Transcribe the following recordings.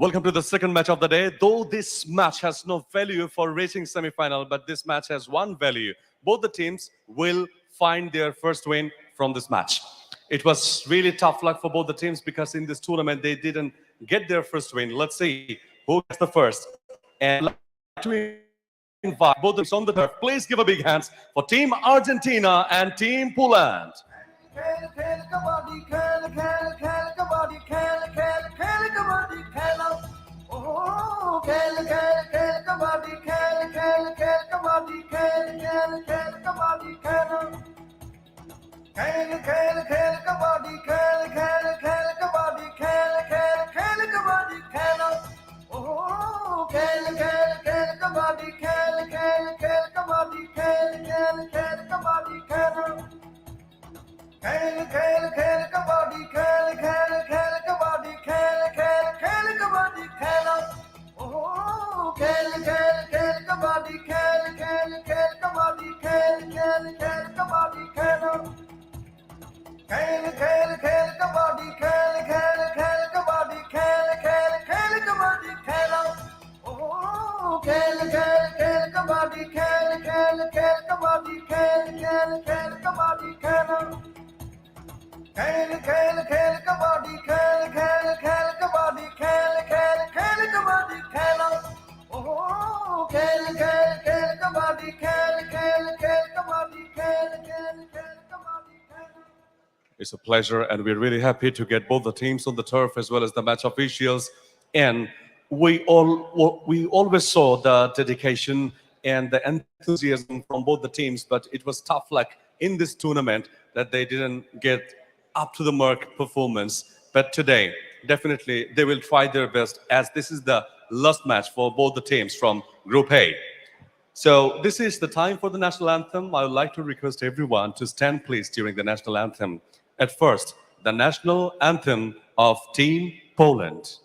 Welcome to the second match of the day. Though this match has no value for reaching semi-final, but this match has one value. Both the teams will find their first win from this match. It was really tough luck for both the teams because in this tournament they didn't get their first win. Let's see who gets the first. And I'd like to invite both teams on the turf. Please give a big hand for Team Argentina and Team Poland. It's a pleasure, and we're really happy to get both the teams on the turf as well as the match officials. And we always saw the dedication and the enthusiasm from both the teams, but it was tough luck in this tournament that they didn't get up to the mark performance. But today, definitely, they will try their best as this is the last match for both the teams from Group A. So this is the time for the national anthem. I would like to request everyone to stand please during the national anthem. At first, the national anthem of Team Poland.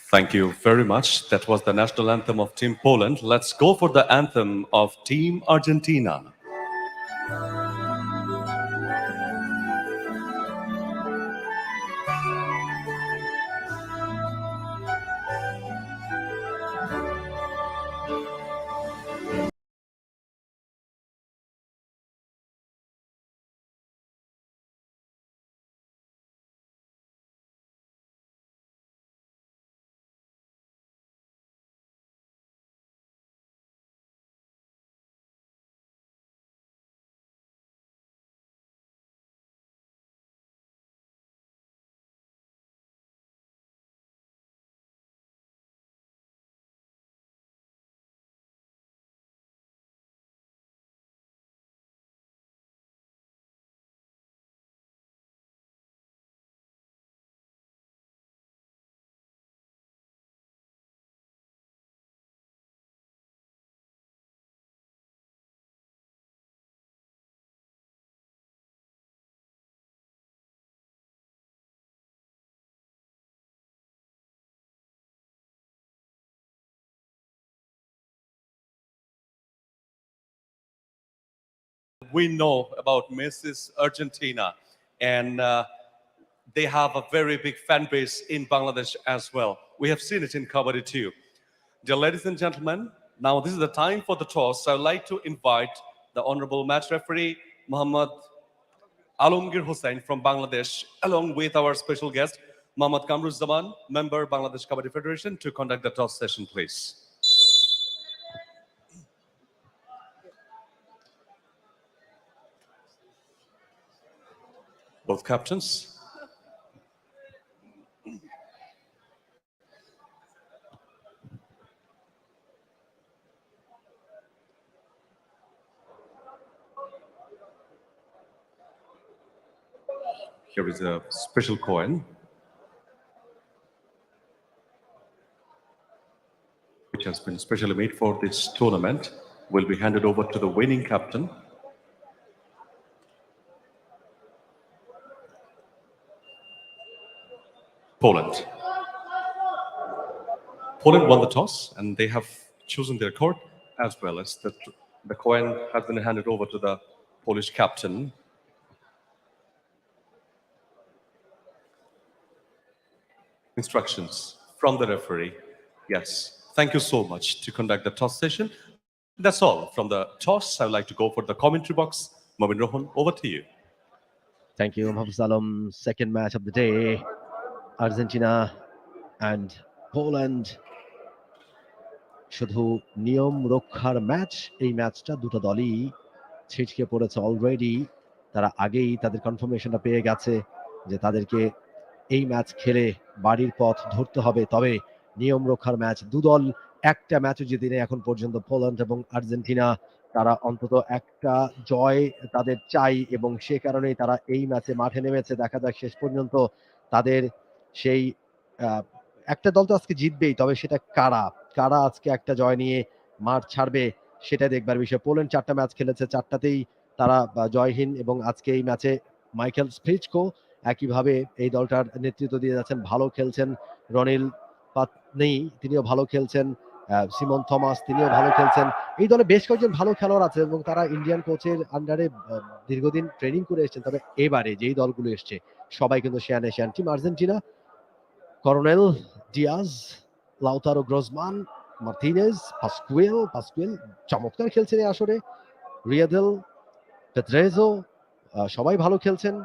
Thank you very much. That was the national anthem of Team Poland. Let's go for the anthem of Team Argentina. We know about Mrs. Argentina, and they have a very big fan base in Bangladesh as well. We have seen it in Kabaddi too. Dear ladies and gentlemen, now this is the time for the toss. So I'd like to invite the honorable match referee, Muhammad Alamgir Hussain from Bangladesh, along with our special guest, Muhammad Kamruzzaman, member Bangladesh Kabaddi Federation, to conduct the toss session, please. Both captains. Here is a special coin which has been specially made for this tournament. Will be handed over to the winning captain. Poland. Poland won the toss and they have chosen their court, as well as the coin has been handed over to the Polish captain. Instructions from the referee. Yes, thank you so much to conduct the toss session. That's all from the toss. I would like to go for the commentary box. Mobin Rohan, over to you. Thank you, Mohammad Salam. Second match of the day, Argentina and Poland. শুধু নিয়ম রক্ষার match, এই ম্যাচটা দুটো দলই ছিটকে পড়েছে already. তারা আগেই তাদের কনফার্মেশনটা পেয়ে গেছে যে তাদেরকে এই ম্যাচ খেলে বাড়ির পথ ধরতে হবে। তবে নিয়ম রক্ষার ম্যাচ, দুদল একটা ম্যাচও জিতেনি এখন পর্যন্ত। পোল্যান্ড এবং আর্জেন্টিনা, তারা অন্তত একটা জয় তাদের চাই এবং সে কারণেই তারা এই ম্যাচে মাঠে নেমেছে। দেখা যাক শেষ পর্যন্ত তাদের সেই একটা দল তো আজকে জিতবেই, তবে সেটা কারা কারা আজকে একটা জয় নিয়ে মাঠ ছাড়বে সেটা দেখবার বিষয়। পোল্যান্ড 4টা ম্যাচ খেলেছে, 4টাতেই তারা জয়হীন এবং আজকে এই ম্যাচে মাইকেল স্প্রিচকো একইভাবে এই দলটার নেতৃত্ব দিয়ে যাচ্ছেন, ভালো খেলছেন। রনিল পাতনি তিনিও ভালো খেলছেন, সিমন থমাস তিনিও ভালো খেলছেন। এই দলে বেশ কয়েকজন ভালো খেলোয়াড় আছে এবং তারা ইন্ডিয়ান কোচের আন্ডারে দীর্ঘদিন ট্রেনিং করে এসেছেন। তবে এবারে যেই দলগুলো এসছে সবাই কিন্তু Asian team. Argentina, Coronel, Diaz, Lautaro Grosman, Martinez, Pascual চমৎকার খেলছেন এই আসরে। রিয়াদেল, পেদ্রেজো সবাই ভালো খেলছেন,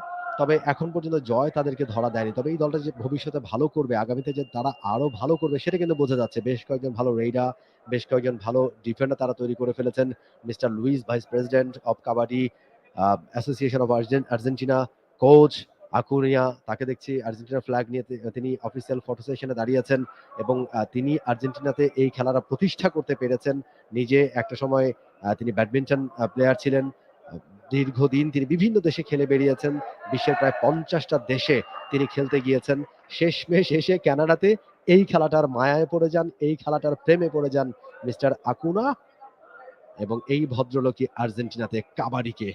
তবে এখন পর্যন্ত জয় তাদেরকে ধরা দেয়নি। তবে এই দলটা যে ভবিষ্যতে ভালো করবে, আগামীতে যে তারা আরো ভালো করবে সেটা কিন্তু বোঝা যাচ্ছে। বেশ কয়েকজন ভালো রেইডা, বেশ কয়েকজন ভালো ডিফেন্ডার তারা তৈরি করে ফেলেছেন। Mister Luis, vice president of kabaddi association of Argentina, coach Acuna, তাকে দেখছি আর্জেন্টিনার ফ্ল্যাগ নিয়ে তিনি অফিসিয়াল ফটো সেশনে দাঁড়িয়েছেন এবং তিনি আর্জেন্টিনাতে এই খেলাটা প্রতিষ্ঠা করতে পেরেছেন। নিজে একটা সময় তিনি ব্যাডমিন্টন প্লেয়ার ছিলেন, দীর্ঘদিন তিনি বিভিন্ন দেশে খেলে বেরিয়েছেন, বিশ্বের প্রায় 50টা দেশে তিনি খেলতে গিয়েছেন। শেষমেশ এসে কানাডাতে এই খেলাটার মায়ায় পড়ে যান, এই খেলাটার প্রেমে পড়ে যান মিস্টার আকুনা এবং এই ভদ্রলোকই আর্জেন্টিনাতে কাবাডিকে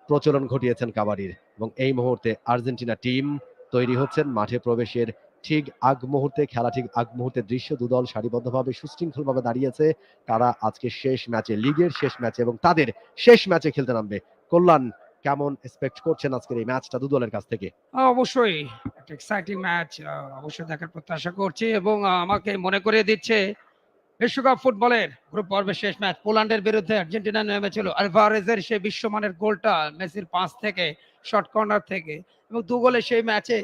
প্রচলন ঘটিয়েছেন কাবাডির। এবং এই মুহূর্তে আর্জেন্টিনা টিম তৈরি হচ্ছেন মাঠে প্রবেশের ঠিক আগ মুহূর্তে, খেলা ঠিক আগ মুহূর্তের দৃশ্য। দুদল সারিবদ্ধভাবে সুশৃঙ্খলভাবে দাঁড়িয়েছে। তারা আজকে শেষ ম্যাচে, লিগের শেষ ম্যাচে এবং তাদের শেষ ম্যাচে খেলতে নামবে। কল্যাণ, কেমন এক্সপেক্ট করছেন আজকের এই ম্যাচটা দুদলের কাছ থেকে? অবশ্যই একটা এক্সাইটিং ম্যাচ, অবশ্যই দেখার প্রত্যাশা করছি এবং আমাকে মনে করিয়ে দিচ্ছে বিশ্বকাপ ফুটবলের গ্রুপ পর্বের শেষ ম্যাচ পোল্যান্ডের বিরুদ্ধে আর্জেন্টিনা নেমেছিল। আলভারেজের সেই বিশ্বমানের গোলটা, মেসির পাস থেকে, শর্ট কর্নার থেকে এবং 2 গোলে সেই ম্যাচে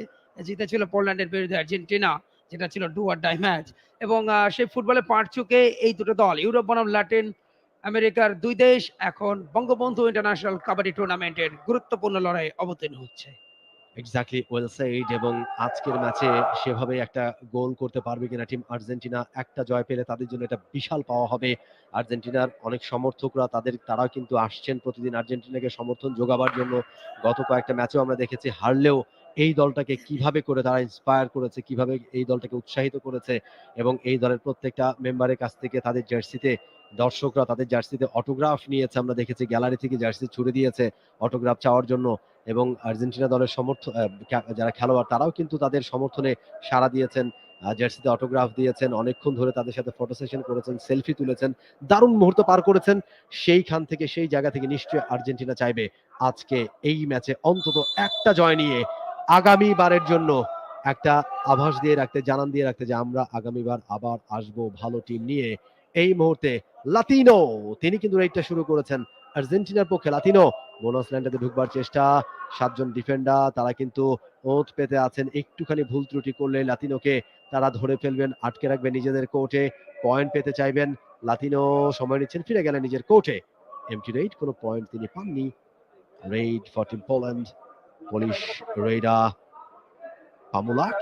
জিতেছিল পোল্যান্ডের বিরুদ্ধে আর্জেন্টিনা, যেটা ছিল ডু অর ডাই ম্যাচ। এবং সেই ফুটবলে পাঁট চুকে এই দুটো দল, ইউরোপ বনাম লাতিন আমেরিকার 2 দেশ, এখন বঙ্গবন্ধু ইন্টারন্যাশনাল কাবাডি টুর্নামেন্টের গুরুত্বপূর্ণ লড়াই অবতীর্ণ হচ্ছে। Exactly, well said. এবং আজকের ম্যাচে সেভাবে একটা গোল করতে পারবে কিনা টিম আর্জেন্টিনা? একটা জয় পেলে তাদের জন্য এটা বিশাল পাওয়া হবে। আর্জেন্টিনার অনেক সমর্থকরা তারাও কিন্তু আসছেন প্রতিদিন আর্জেন্টিনাকে সমর্থন যোগাবার জন্য। গত কয়েকটা ম্যাচেও আমরা দেখেছি, হারলেও এই দলটাকে কিভাবে করে তারা ইন্সপায়ার করেছে, কিভাবে এই দলটাকে উৎসাহিত করেছে এবং এই দলের প্রত্যেকটা মেম্বারের কাছ থেকে তাদের জার্সিতে, দর্শকরা তাদের জার্সিতে অটোগ্রাফ নিয়েছে। আমরা দেখেছি গ্যালারি থেকে জার্সি ছুড়ে দিয়েছে অটোগ্রাফ চাওয়ার জন্য এবং আর্জেন্টিনা দলের যারা খেলোয়াড় তারাও কিন্তু তাদের সমর্থনে সাড়া দিয়েছেন, জার্সিতে অটোগ্রাফ দিয়েছেন, অনেকক্ষণ ধরে তাদের সাথে ফটো সেশন করেছেন, সেলফি তুলেছেন, দারুণ মুহূর্ত পার করেছেন। সেইখান থেকে, সেই জায়গা থেকে নিশ্চয়ই আর্জেন্টিনা চাইবে আজকে এই ম্যাচে অন্তত একটা জয় নিয়ে আগামীবারের জন্য একটা আভাস দিয়ে রাখতে, জানান দিয়ে রাখতে যে আমরা আগামীবার আবার আসবো ভালো টিম নিয়ে। এই মুহূর্তে লাতিনো তিনি কিন্তু রেডটা শুরু করেছেন আর্জেন্টিনার পক্ষে। লাতিনো বোনাস ল্যান্ডে ঢুকবার চেষ্টা, 7 জন ডিফেন্ডার তারা কিন্তু ওঁত পেতে আছেন। একটুখানি ভুল ত্রুটি করলে লাতিনোকে তারা ধরে ফেলবেন, আটকে রাখবেন নিজেদের কোর্টে, পয়েন্ট পেতে চাইবেন। লাতিনো সময় নিচ্ছেন, ফিরে গেলেন নিজের কোর্টে। এমটি রেইড, কোনো পয়েন্ট তিনি পাননি। Raid for team Poland, Polish raider Pamulak.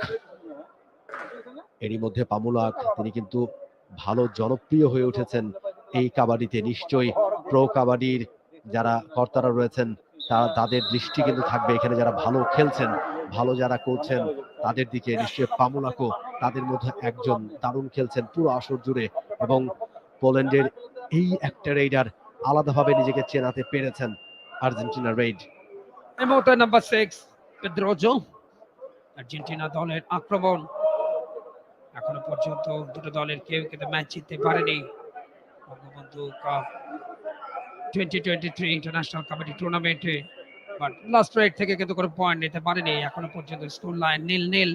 এরই মধ্যে পামুলাক তিনি কিন্তু ভালো জনপ্রিয় হয়ে উঠেছেন এই কাবাডিতে। নিশ্চয়ই প্রো কাবাডির যারা কর্তারা রয়েছেন তাদের দৃষ্টি কিন্তু থাকবে এখানে, যারা ভালো খেলছেন ভালো যারা করছেন তাদের দিকে নিশ্চয়ই পামুলাকো তাদের মধ্যে একজন, দারুণ খেলছেন পুরো আসর জুড়ে, এবং পোল্যান্ডের এই একটা রেইডার আলাদাভাবে নিজেকে চেনাতে পেরেছেন আর্জেন্টিনার রেইড। এই মুহূর্তে নাম্বার 6 পেদ্রোজো। আর্জেন্টিনা দলের আক্রমণ এখনো পর্যন্ত দুটো দলের কেউ কিন্তু ম্যাচ জিততে পারেনি। বঙ্গবন্ধু কাপ 2023 ইন্টারন্যাশনাল কাবাডি টুর্নামেন্টে, বাট লাস্ট রাইড থেকে কিন্তু কোনো পয়েন্ট নিতে পারেনি এখনো পর্যন্ত। Score line 0-0।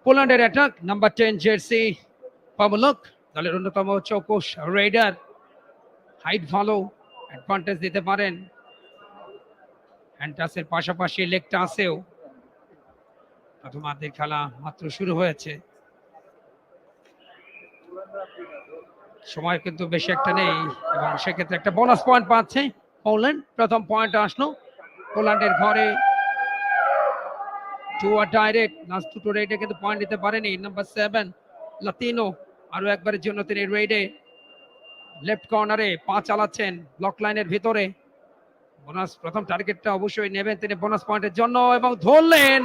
পোল্যান্ডের অ্যাটাক নাম্বার 10 জার্সি পামুলক, দলের অন্যতম চৌকস রেইডার, হাইট ভালো, অ্যাডভান্টেজ দিতে পারেন। হ্যান্ড টাচের পাশাপাশি লেগ টাচেও। প্রথমার্ধের খেলা মাত্র শুরু হয়েছে, সময় কিন্তু বেশি একটা নেই, এবং সেক্ষেত্রে একটা বোনাস পয়েন্ট পাচ্ছে পোল্যান্ড। প্রথম পয়েন্ট আসলো পোল্যান্ডের ঘরে। ডাইরেক্ট লাস্ট দুটো রেডে কিন্তু পয়েন্ট নিতে পারেনি। নাম্বার 7 লাতিনো আরো একবারের জন্য তিনি রেডে লেফট কর্নারে পা চালাচ্ছেন ব্লক লাইনের ভিতরে। বোনাস প্রথম টার্গেটটা অবশ্যই নেবেন তিনি বোনাস পয়েন্টের জন্য, এবং ধরলেন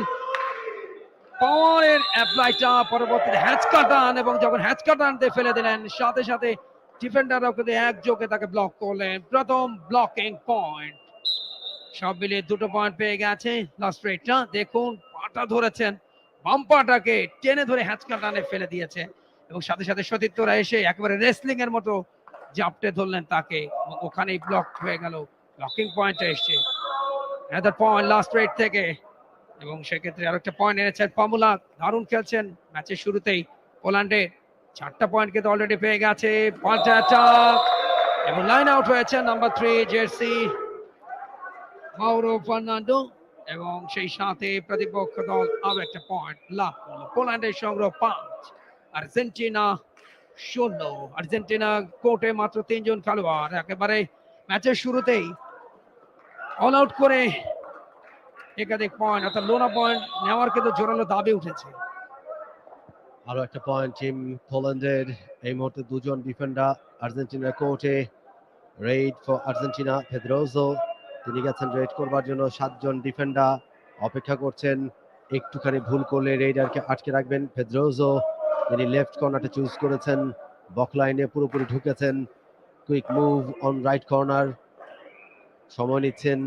পাওয়ারের অ্যাপ্লাইটা, পরবর্তীতে হ্যাচ কাটান, এবং যখন হ্যাচ কাটান দিয়ে ফেলে দিলেন সাথে সাথে ডিফেন্ডাররাও কিন্তু একযোগে তাকে ব্লক করলেন। প্রথম ব্লকিং পয়েন্ট। সব মিলিয়ে দুটো পয়েন্ট পেয়ে গেছে লাস্ট রেটটা। দেখুন পাটা ধরেছেন, বাম পাটাকে টেনে ধরে হ্যাচ কাটানে ফেলে দিয়েছে, এবং সাথে সাথে সতীর্থরা এসে একেবারে রেসলিং এর মতো জাপটে ধরলেন তাকে, ওখানেই ব্লক হয়ে গেল। ব্লকিং পয়েন্টটা এসছে অ্যানাদার পয়েন্ট লাস্ট রেট থেকে, এবং সেক্ষেত্রে আরেকটা পয়েন্ট এনেছেন পামুলাক। দারুণ খেলছেন ম্যাচের শুরুতেই। পোল্যান্ডে 4টা পয়েন্ট কিন্তু অলরেডি পেয়ে গেছে। পাল্টা অ্যাটাক, এবং লাইন আউট হয়েছে নাম্বার 3 জার্সি মাউরো ফার্নান্ডো, এবং সেই সাথে প্রতিপক্ষ দল আরো একটা পয়েন্ট লাভ করলো। পোল্যান্ডের সংগ্রহ 5, আর্জেন্টিনা 0। আর্জেন্টিনা কোর্টে মাত্র 3 জন খেলোয়াড় একেবারে ম্যাচের শুরুতেই অল আউট করে একাধিক পয়েন্ট, অর্থাৎ লোনা পয়েন্ট নেওয়ার কিন্তু জোরালো দাবি উঠেছে। আরো একটা পয়েন্ট টিম পোল্যান্ডের। এই মুহূর্তে দুজন ডিফেন্ডার আর্জেন্টিনার কোর্টে। রেড ফর আর্জেন্টিনা, পেদ্রোজো তিনি গেছেন রেড করবার জন্য। 7 জন ডিফেন্ডার অপেক্ষা করছেন, একটুখানি ভুল করলে রেইডারকে আটকে রাখবেন। পেদ্রোজো তিনি লেফট কর্নারটা চুজ করেছেন, বক লাইনে পুরোপুরি ঢুকেছেন। Quick move on right corner, সময় নিচ্ছেন।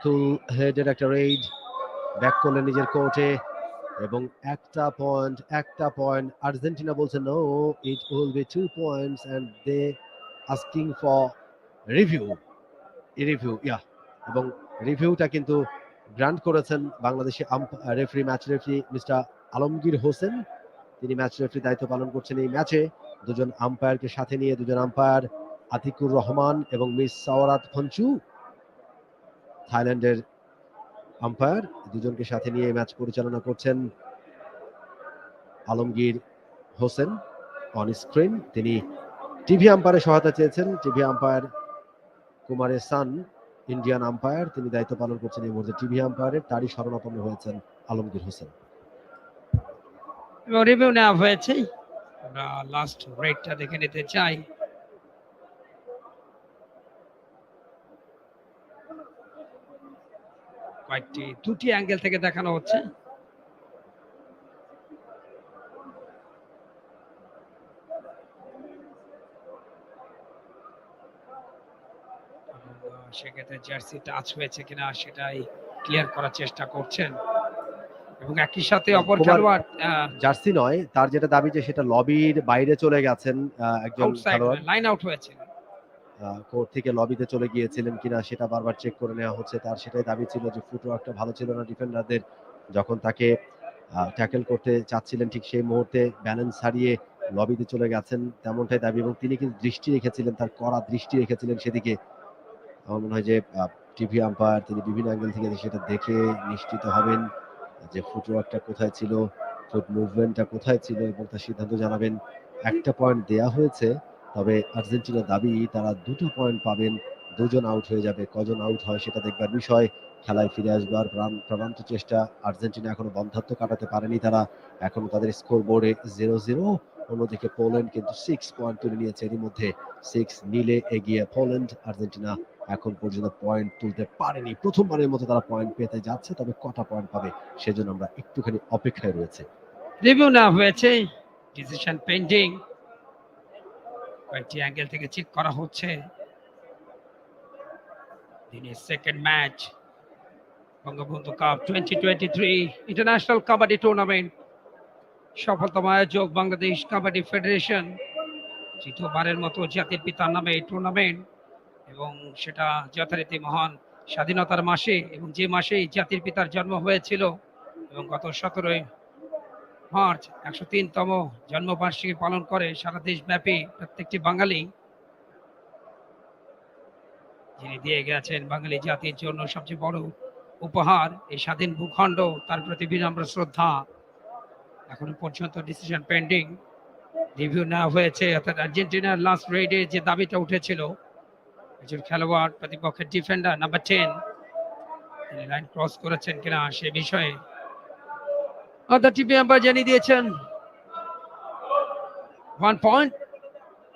কুল হেডের একটা রেইড, ব্যাক করলেন নিজের কোর্টে, এবং একটা পয়েন্ট। আর্জেন্টিনা বলছে no, it will be 2 points and they asking for review. এবং রিভিউটা কিন্তু গ্রান্ট করেছেন Bangladeshi referee, match referee Mister Alamgir Hossain. তিনি ম্যাচ রেফারি দায়িত্ব পালন করছেন এই ম্যাচে। দুজন আম্পায়ারকে সাথে নিয়ে, দুজন আম্পায়ার আতিকুর রহমান এবং মিস সাওয়ারাত ফঞ্চু, থাইল্যান্ডের আম্পায়ার, দুজনকে সাথে নিয়ে ম্যাচ পরিচালনা করছেন আলমগীর হোসেন। অন স্ক্রিন তিনি টিভি আম্পায়ারের সহায়তা চেয়েছেন। টিভি আম্পায়ার কুমারের সান, ইন্ডিয়ান আম্পায়ার, তিনি দায়িত্ব পালন করছেন এই মুহূর্তে টিভি আম্পায়ারের। তারই শরণাপন্ন হয়েছেন আলমগীর হোসেন। এবং রিভিউ নেওয়া হয়েছে, আমরা লাস্ট রেটটা দেখে নিতে চাই। কয়েকটি দুটি অ্যাঙ্গেল থেকে দেখানো হচ্ছে। সেক্ষেত্রে জার্সি টাচ হয়েছে কিনা সেটাই ক্লিয়ার করার চেষ্টা করছেন, এবং একই সাথে অপর খেলোয়াড় জার্সি নয়, তার যেটা দাবি যে সেটা লবির বাইরে চলে গেছেন একজন খেলোয়াড়, লাইন আউট হয়েছে, কোর্ট থেকে লবিতে চলে গিয়েছিলেন কিনা সেটা বারবার চেক করে নেওয়া হচ্ছে। তার সেটাই দাবি ছিল যে ফুটওয়ার্কটা ভালো ছিল না ডিফেন্ডারদের, যখন তাকে ট্যাকেল করতে চাচ্ছিলেন ঠিক সেই মুহূর্তে ব্যালেন্স হারিয়ে লবিতে চলে গেছেন, তেমনটাই দাবি। এবং তিনি কিন্তু দৃষ্টি রেখেছিলেন, তার কড়া দৃষ্টি রেখেছিলেন সেদিকে। আমার মনে হয় যে টিভি আম্পায়ার তিনি বিভিন্ন অ্যাঙ্গেল থেকে সেটা দেখে নিশ্চিত হবেন যে ফুটওয়ার্কটা কোথায় ছিল, ফুট মুভমেন্টটা কোথায় ছিল, এবং তার সিদ্ধান্ত জানাবেন। একটা পয়েন্ট দেয়া হয়েছে, তবে আর্জেন্টিনার দাবি তারা 2টো পয়েন্ট পাবেন। 2 জন আউট হয়ে যাবে, কজন আউট হয় সেটা দেখবার বিষয়। খেলায় ফিরে আসবার প্রাণান্ত চেষ্টা। আর্জেন্টিনা এখনো বন্ধাত্ম কাটাতে পারেনি, তারা এখনো তাদের স্কোর বোর্ডে 0-0। অন্যদিকে পোল্যান্ড কিন্তু 6 পয়েন্ট তুলে নিয়েছে, এরই মধ্যে 6 নিলে এগিয়ে পোল্যান্ড। আর্জেন্টিনা এখন পর্যন্ত পয়েন্ট তুলতে পারেনি। প্রথমবারের মতো তারা পয়েন্ট পেতে যাচ্ছে, তবে কটা পয়েন্ট পাবে সেজন্য আমরা একটুখানি অপেক্ষায় রয়েছে। রিভিউ না হয়েছে, ডিসিশন পেন্ডিং, কয়েকটি অ্যাঙ্গেল থেকে চেক করা হচ্ছে। দিনের second match Bangabandhu cup 2023 international kabaddi tournament, সফলতম আয়োজক বাংলাদেশ কাবাডি ফেডারেশন, তৃতীয়বারের মতো জাতির পিতার নামে এই টুর্নামেন্ট, এবং সেটা যথারীতি মহান স্বাধীনতার মাসে, এবং যে মাসেই জাতির পিতার জন্ম হয়েছিল, এবং গত 17 মার্চ 103তম জন্মবার্ষিকী পালন করে সারা দেশব্যাপী প্রত্যেকটি বাঙালি, যিনি দিয়ে গেছেন বাঙালি জাতির জন্য সবচেয়ে বড় উপহার এই স্বাধীন ভূখণ্ড, তার প্রতি বিনম্র শ্রদ্ধা। এখনো পর্যন্ত ডিসিশন পেন্ডিং, রিভিউ নেওয়া হয়েছে, অর্থাৎ আর্জেন্টিনার লাস্ট রেডে যে দাবিটা উঠেছিল, একজন খেলোয়াড় প্রতিপক্ষের ডিফেন্ডার নাম্বার 10 তিনি লাইন ক্রস করেছেন কিনা সে বিষয়ে অর্থাৎ টিপি আম্পায়ার জানিয়ে দিয়েছেন 1 পয়েন্ট,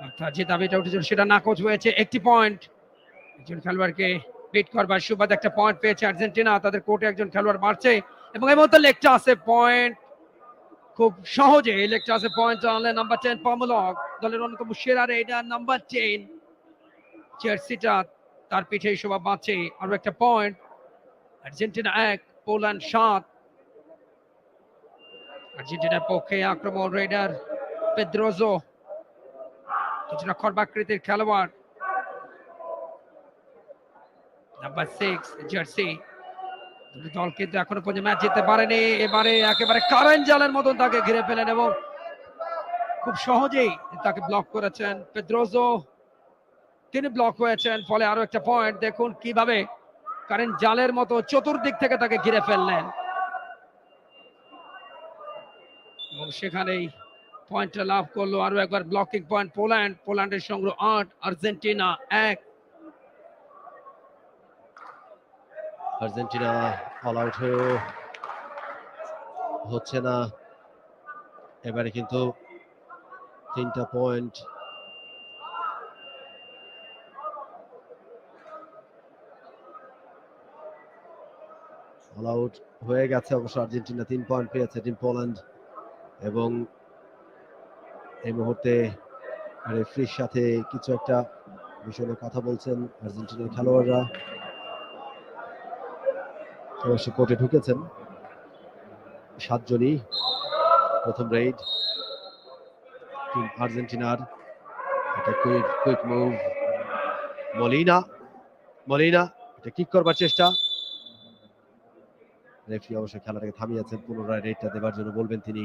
অর্থাৎ যে দাবিটা উঠেছিল সেটা নাকচ হয়েছে। 1 পয়েন্ট, একজন খেলোয়াড়কে বিট করবার সুবাদে একটা পয়েন্ট পেয়েছে আর্জেন্টিনা। তাদের কোর্টে একজন খেলোয়াড় মারছে এবং এই মুহূর্তে লেগটা আছে পয়েন্ট, খুব সহজে লেগটা আছে পয়েন্ট আনলেন নাম্বার 10 পামুলক, দলের অন্যতম সেরা রেডার নাম্বার 10, জার্সিটা তার পিঠে শোভা পাচ্ছে। আরো একটা পয়েন্ট, আর্জেন্টিনা 1 পোল্যান্ড 7। আর্জেন্টিনার পক্ষে আক্রমণ রেডার পেদ্রোজো, কিছুটা খর্বাকৃতির খেলোয়াড়, নাম্বার 6 জার্সি। দুটি দল কিন্তু এখনো পর্যন্ত ম্যাচ জিততে পারেনি। এবারে একেবারে কারেন্ট জালের মতন তাকে ঘিরে ফেলেন এবং খুব সহজেই তাকে ব্লক করেছেন পেদ্রোজো, তিনি ব্লক হয়েছেন, ফলে আরো একটা পয়েন্ট। দেখুন কিভাবে কারেন্ট জালের মতো চতুর্দিক থেকে তাকে ঘিরে ফেললেন এবং সেখানেই পয়েন্টটা লাভ করলো। আরো একবার ব্লকিং পয়েন্ট পোল্যান্ড, পোল্যান্ডের সংগ্রহ 8, আর্জেন্টিনা 1। আর্জেন্টিনা অল আউট হয়েও হচ্ছে না, এবারে কিন্তু 3টা পয়েন্ট। অল আউট হয়ে গেছে অবশ্য আর্জেন্টিনা, 3 পয়েন্ট পেয়েছে টিম পোল্যান্ড, এবং এই মুহূর্তে রেফারির সাথে কিছু একটা বিষয় নিয়ে কথা বলছেন আর্জেন্টিনার খেলোয়াড়রা। অবশ্য কোর্টে ঢুকেছেন 7 জনই। প্রথম রেড টিম আর্জেন্টিনার, একটা কুইক মুভ, মলিনা এটা কিক করবার চেষ্টা, রেফারি অবশ্য খেলাটাকে থামিয়েছেন, পুনরায় রেডটা দেবার জন্য বলবেন তিনি।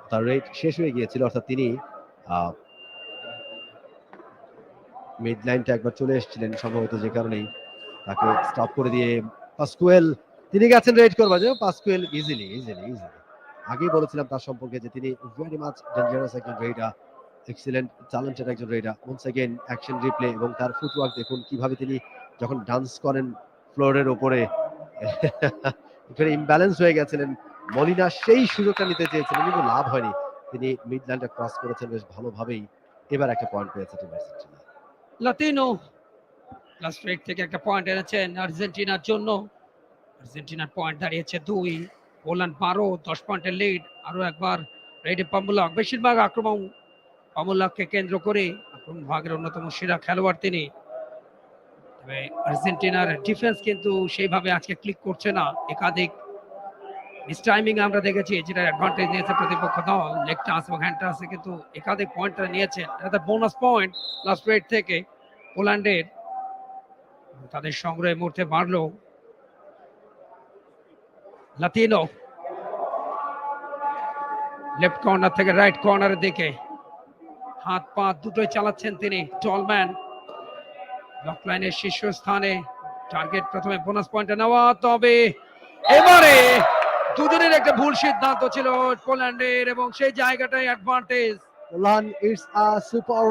তার রেড শেষ হয়ে গিয়েছিল, অর্থাৎ তিনি মিড লাইনটা একবার চলে এসেছিলেন সম্ভবত, যে কারণেই তাকে স্টপ করে দিয়ে পাসকুয়েল তিনি গেছেন রেড করবার জন্য। পাসকুয়েল ইজিলি আগেই বলেছিলাম তার সম্পর্কে যে তিনি ভেরি মাচ ডেঞ্জারাস একজন রেডার, এক্সিলেন্ট ট্যালেন্টেড একজন raider. Once again action replay এবং তার ফুটওয়ার্ক দেখুন কিভাবে তিনি যখন ডান্স করেন ফ্লোরের উপরে এখানে ইমব্যালেন্স হয়ে গেছিলেন। মলিনা সেই সুযোগটা নিতে চেয়েছিলেন কিন্তু লাভ হয়নি, তিনি মিড লাইনটা ক্রস করেছেন বেশ ভালোভাবেই। এবার একটা পয়েন্ট পেয়েছে team Argentina. Latino last red থেকে একটা পয়েন্ট এনেছেন আর্জেন্টিনার জন্য। আর্জেন্টিনার পয়েন্ট দাঁড়িয়েছে 2, পোল্যান্ড 12, 10 পয়েন্টের লিড। আরো একবার রেডে পামুলক, বেশিরভাগ আক্রমণ পামুলককে কেন্দ্র করে, আক্রমণ ভাগের অন্যতম সেরা খেলোয়াড় তিনি। তবে আর্জেন্টিনার ডিফেন্স কিন্তু সেইভাবে আজকে ক্লিক করছে না, একাধিক মিসটাইমিং আমরা দেখেছি যেটা অ্যাডভান্টেজ নিয়েছে প্রতিপক্ষ দল। লেগ টাচ এবং হ্যান্ড টাচে কিন্তু একাধিক পয়েন্ট তারা নিয়েছেন। এটা বোনাস পয়েন্ট লাস্ট রেড থেকে পোল্যান্ডের, তাদের সংগ্রহে মুহূর্তে বাড়লো। লাতিনো লেফট কর্নার থেকে রাইট কর্নারের দিকে হাত পা দুটোই চালাচ্ছেন তিনি। টলম্যান ব্লক লাইনের শীর্ষস্থানে, টার্গেট প্রথমে বোনাস পয়েন্টে নেওয়া, তবে এবারে দুজনের একটা ভুল সিদ্ধান্ত ছিল পোল্যান্ডের এবং সেই জায়গাটাই advantage. Poland, it's a super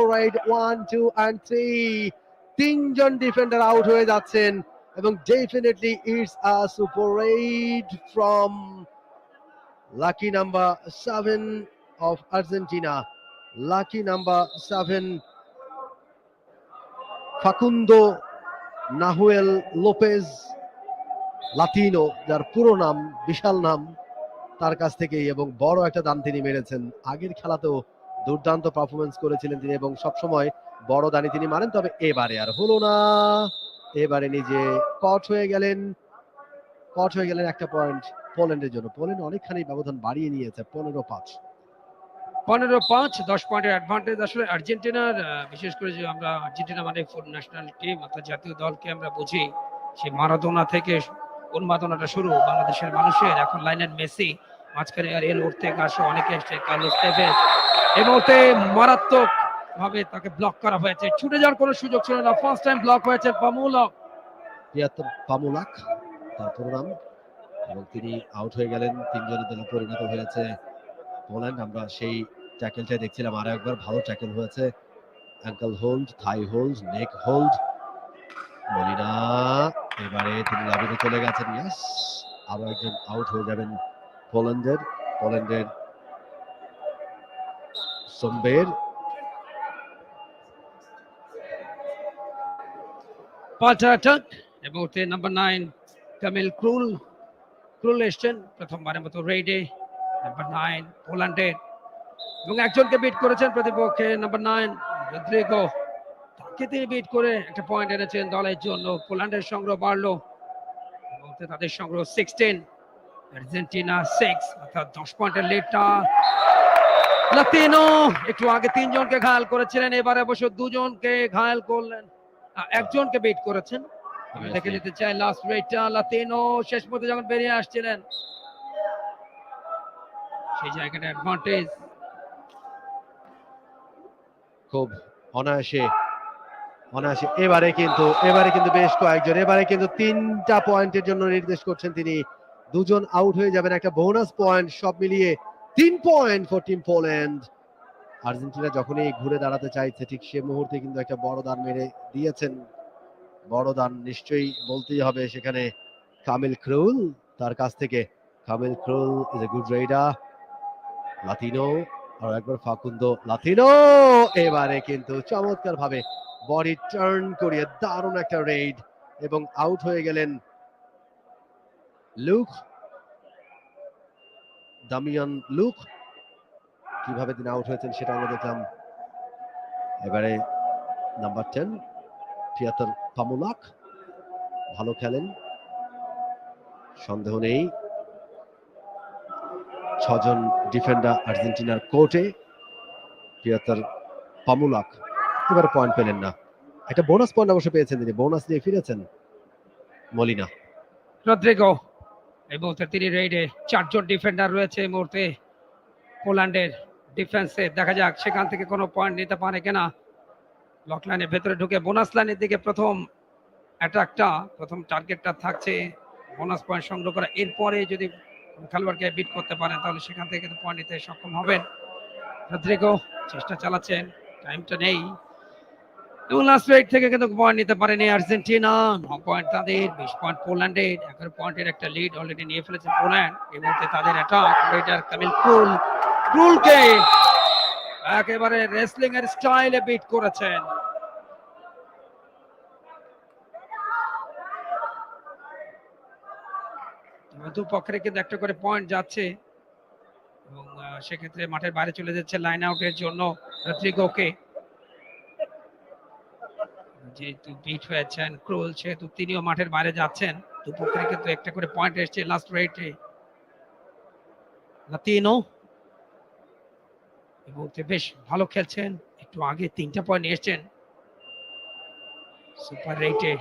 raid, 1, 2 and 3, 3 John defender out হয়ে যাচ্ছেন এবং definitely it's a super red from lucky number 7 of Argentina. Lucky number 7 Facundo Nahuel Lopez Latino, যার পুরো নাম, বিশাল নাম, তার কাছ থেকেই, এবং বড় একটা দান তিনি মেরেছেন। আগের খেলাতেও দুর্দান্ত পারফরমেন্স করেছিলেন তিনি এবং সবসময় বড় দানি তিনি মারেন, তবে এবারে আর হলো না। এবারে নিজে কট হয়ে গেলেন একটা পয়েন্ট পোল্যান্ডের জন্য। পোল্যান্ড অনেকখানি ব্যবধান বাড়িয়ে নিয়েছে, 15-5। 15-5, 10 পয়েন্টের অ্যাডভান্টেজ আসলে আর্জেন্টিনার। বিশেষ করে যে আমরা আর্জেন্টিনা মানে ফুল ন্যাশনাল টিম অর্থাৎ জাতীয় দলকে আমরা বুঝি, সেই মারাদোনা থেকে উন্মাদনাটা শুরু বাংলাদেশের মানুষের। এখন লাইনের মেসি, মাঝখানে আর এল ওর্তেগা সহ অনেকে এসছে, কার্লোস টেভেজ। এই মুহূর্তে মারাত্মক ভাবে তাকে ব্লক করা হয়েছে, ছুটে যাওয়ার কোনো সুযোগ ছিল না। ফার্স্ট টাইম ব্লক হয়েছে পামুলক। পিয়াতর পামুলাক তার পুরো নাম, এবং তিনি আউট হয়ে গেলেন। তিনজনের দলে পরিণত হয়েছে পোল্যান্ড। আমরা সেই ট্যাকেলটাই দেখছিলাম, আরো একবার ভালো ট্যাকেল হয়েছে। অ্যাঙ্কেল হোল্ড, থাই হোল্ড, নেক হোল্ড। মলিনা এবারে তিনি লাভিনে চলে গেছেন। ইয়াস, আরো একজন আউট হয়ে যাবেন পোল্যান্ডের সোমবের। পাল্টা অ্যাটাক এই মুহূর্তে নাম্বার 9 কামিল ক্রুল এসছেন প্রথমবারের মতো রেডে। নাম্বার 9 পোল্যান্ডের, এবং একজনকে বিট করেছেন প্রতিপক্ষে নাম্বার 9 রদ্রিগো। তাকে তিনি বিট করে একটা পয়েন্ট এনেছেন দলের জন্য। পোল্যান্ডের সংগ্রহ বাড়লো, তাদের সংগ্রহ 16, আর্জেন্টিনা 6, অর্থাৎ 10 পয়েন্টের লিডটা। লাতিনো একটু আগে 3 জনকে ঘায়াল করেছিলেন, এবারে অবশ্য 2 জনকে ঘায়াল করলেন, একজনকে বিট করেছেন। আমি দেখে নিতে চাই লাস্ট রেটটা। লাতিনো শেষ পর্যন্ত যখন বেরিয়ে আসছিলেন, সেই জায়গাটা অ্যাডভান্টেজ। খুব অনায়াসে এবারে কিন্তু বেশ কয়েকজন, এবারে কিন্তু 3টা পয়েন্টের জন্য নির্দেশ করছেন তিনি। 2 জন আউট হয়ে যাবেন, একটা বোনাস পয়েন্ট, সব মিলিয়ে 3 point for team Poland. Argentina যখনই ঘুরে দাঁড়াতে চাইছে, ঠিক সে মুহূর্তে কিন্তু একটা বড় দান মেরে দিয়েছেন। বড় দান নিশ্চয়ই বলতেই হবে সেখানে কামিল ক্রুল, তার কাছ থেকে। Kamil Krul is a good raider. Latino, আর একবার ফাকুন্দো লাতিনো, এবারে কিন্তু চমৎকার ভাবে বডি টার্ন করিয়ে দারুণ একটা রেড, এবং আউট হয়ে গেলেন লুক, দামিয়ান লুক। কিভাবে তিনি আউট হয়েছেন সেটা আমরা দেখলাম। এবারে নাম্বার 10 পিয়াতর পামুলাক ভালো খেলেন, সন্দেহ নেই। 6 জন ডিফেন্ডার আর্জেন্টিনার কোর্টে। পিয়াতর পামুলাক এবারে পয়েন্ট পেলেন না, একটা বোনাস পয়েন্ট অবশ্য পেয়েছেন তিনি, বোনাস দিয়ে ফিরেছেন মলিনা। রদ্রিগো এই মুহূর্তে তিনি রেডে। 4 জন ডিফেন্ডার রয়েছে এই মুহূর্তে পোল্যান্ডের ডিফেন্সে। দেখা যাক সেখান থেকে কোনো পয়েন্ট নিতে পারে কিনা। ব্লক লাইনের ভেতরে ঢুকে বোনাস লাইনের দিকে প্রথম টার্গেটটা থাকছে বোনাস পয়েন্ট সংগ্রহ করা। এরপরে যদি খেলোয়াড়কে বিট করতে পারেন তাহলে সেখান থেকে কিন্তু পয়েন্ট নিতে সক্ষম হবেন। রদ্রিগো চেষ্টা চালাচ্ছেন, টাইমটা নেই, এবং লাস্ট রেট থেকে কিন্তু পয়েন্ট নিতে পারেনি আর্জেন্টিনা। 9 পয়েন্ট তাদের, 20 পয়েন্ট পোল্যান্ডের। 11 পয়েন্টের একটা লিড অলরেডি নিয়ে ফেলেছে পোল্যান্ড। এই মুহূর্তে তাদের অ্যাটাক রেডার কামিল ক্রুলকে একেবারে রেসলিং এর স্টাইলে বিট করেছেন। দুপক্ষের কিন্তু একটা করে পয়েন্ট যাচ্ছে, এবং সেক্ষেত্রে মাঠের বাইরে চলে যাচ্ছে লাইন আউটের জন্য রদ্রিগোকে। যেহেতু বিট হয়েছেন ক্রুল, সেহেতু তিনিও মাঠের বাইরে যাচ্ছেন। দুপক্ষের কিন্তু একটা করে পয়েন্ট এসছে লাস্ট রেটে। লাতিনো এই মুহূর্তে বেশ ভালো খেলছেন, একটু আগে 3টা পয়েন্ট এসছেন সুপার রেটে।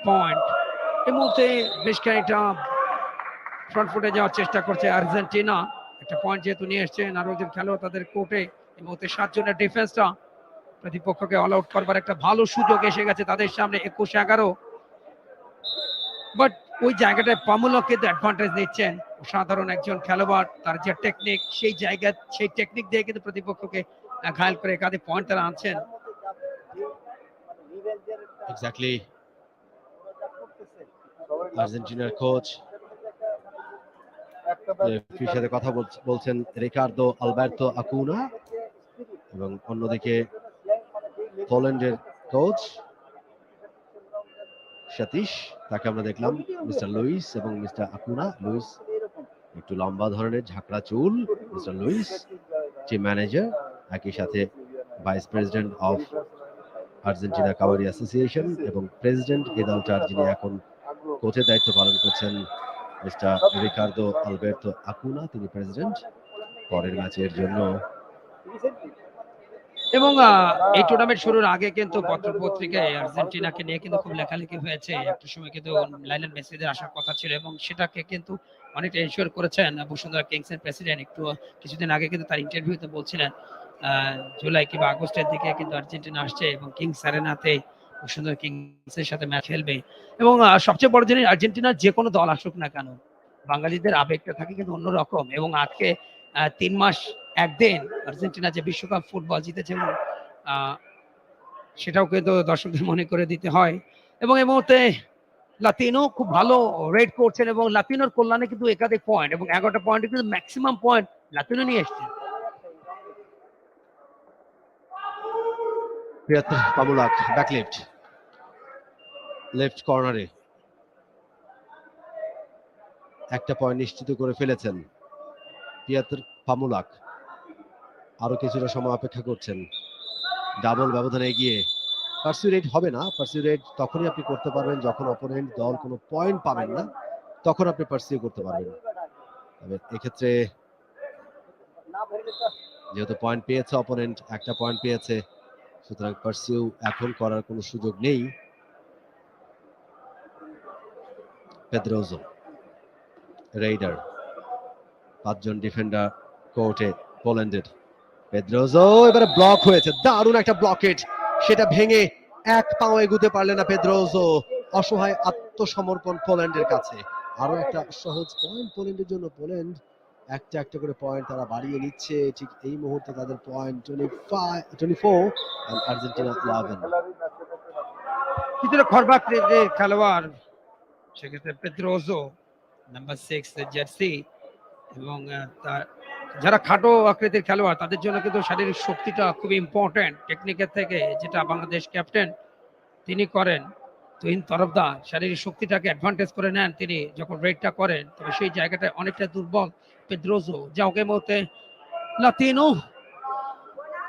পয়েন্ট এই মুহূর্তে বেশ খানিকটা ফ্রন্ট ফুটে যাওয়ার চেষ্টা করছে আর্জেন্টিনা। একটা পয়েন্ট যেহেতু নিয়ে এসছেন, আরো একজন খেলোয়াড় তাদের কোর্টে। এই মুহূর্তে 7 জনের ডিফেন্সটা প্রতিপক্ষকে অল আউট করবার একটা ভালো সুযোগ এসে গেছে তাদের সামনে, 21-11। বাট ওই জায়গাটায় পামুলক কিন্তু অ্যাডভান্টেজ নিচ্ছেন। সাধারণ একজন খেলোয়াড়, তার যে টেকনিক, সেই টেকনিক দিয়ে কিন্তু প্রতিপক্ষকে ঘায়াল করে একাধিক পয়েন্ট তারা আনছেন। এক্স্যাক্টলি, আর্জেন্টিনার কোচ রেফারির সাথে কথা বলছেন রিকার্দো আলবার্তো আকুনা, এবং অন্যদিকে পোল্যান্ডের কোচ সতীশ, তাকে আমরা দেখলাম মিস্টার লুইস এবং মিস্টার আকুনা। লুইস একটু লম্বা ধরনের ঝাঁকড়া চুল, মিস্টার লুইস টিম ম্যানেজার, একই সাথে vice president of Argentina kabaddi association এবং প্রেসিডেন্ট এই দলটার, যিনি এখন কোচের দায়িত্ব পালন করছেন মিস্টার রিকার্দো আলবের্তো আকুনা, তিনি প্রেসিডেন্ট। পরের ম্যাচের জন্য এবং এই টুর্নামেন্ট শুরুর আগে কিন্তু পত্রপত্রিকায় আর্জেন্টিনাকে নিয়ে কিন্তু খুব লেখালেখি হয়েছে। একটা সময় কিন্তু লাইনেল মেসিদের আসার কথা ছিল এবং সেটাকে কিন্তু অনেকটা এনশিওর করেছেন বসুন্ধরা কিংস এর প্রেসিডেন্ট। একটু কিছুদিন আগে কিন্তু তার ইন্টারভিউতে বলছিলেন জুলাই কিংবা আগস্টের দিকে কিন্তু আর্জেন্টিনা আসছে এবং কিংস অ্যারেনাতে বসুন্ধরা কিংসের সাথে ম্যাচ খেলবে। এবং সবচেয়ে বড় জিনিস, আর্জেন্টিনার যে কোনো দল আসুক না কেন, বাঙালিদের আবেগটা থাকে কিন্তু অন্যরকম। এবং আজকে 3 মাস একদিন আর্জেন্টিনা যে বিশ্বকাপ ফুটবল জিতেছে, এবং সেটাও কিন্তু দর্শকদের মনে করে দিতে হয়। এবং এই মুহূর্তে লাতিনো খুব ভালো রেড করছেন এবং লাতিনোর কল্যাণে কিন্তু একাধিক পয়েন্ট, এবং 11টা পয়েন্ট কিন্তু ম্যাক্সিমাম পয়েন্ট লাতিনো নিয়ে এসছেন। পামুলাক ব্যাকলেফট, লেফট কর্নারে একটা পয়েন্ট নিশ্চিত করে ফেলেছেন পিয়াত্র পামুলাক। আরো কিছুটা সময় অপেক্ষা করছেন, ডাবল ব্যবধানে এগিয়ে। পার্সিউ রেট হবে না, পার্সিউ রেট তখনই আপনি করতে পারবেন যখন অপোনেন্ট দল কোনো পয়েন্ট পাবেন না, তখন আপনি পার্সিউ করতে পারবেন। তবে এক্ষেত্রে যেহেতু পয়েন্ট পেয়েছে অপোনেন্ট, একটা পয়েন্ট পেয়েছে, সুতরাং পার্সিউ এখন করার কোনো সুযোগ নেই। পেদ্রোজো, রেইডার, 5 জন ডিফেন্ডার কোর্টে পোল্যান্ডের। পেদ্রোজো এবারে ব্লক হয়েছে, দারুণ একটা ব্লকেট, সেটা ভেঙে এক পাও এগুতে পারলেন না পেদ্রোজো। অসহায় আত্মসমর্পণ পোল্যান্ডের কাছে। আরো একটা সহজ পয়েন্ট পোল্যান্ডের জন্য। পোল্যান্ড একটা একটা করে পয়েন্ট তারা বাড়িয়ে নিচ্ছে। ঠিক এই মুহূর্তে তাদের পয়েন্ট 24 আর আর্জেন্টিনা 11। কিছুটা খরবাকৃতির খেলোয়াড় সেক্ষেত্রে পেদ্রোজো, নাম্বার 6 জার্সি, এবং যারা খাটো আকৃতির খেলোয়াড় তাদের জন্য কিন্তু শারীরিক শক্তিটা খুবই ইম্পর্টেন্ট। টেকনিকের থেকে যেটা বাংলাদেশ ক্যাপ্টেন তিনি করেন, তুহিন তরফদার শারীরিক শক্তিটাকে অ্যাডভান্টেজ করে নেন তিনি যখন রেডটা করেন, তবে সেই জায়গাটা অনেকটা দুর্বল পেদ্রোজো। যাওকে মতে লাতিনো,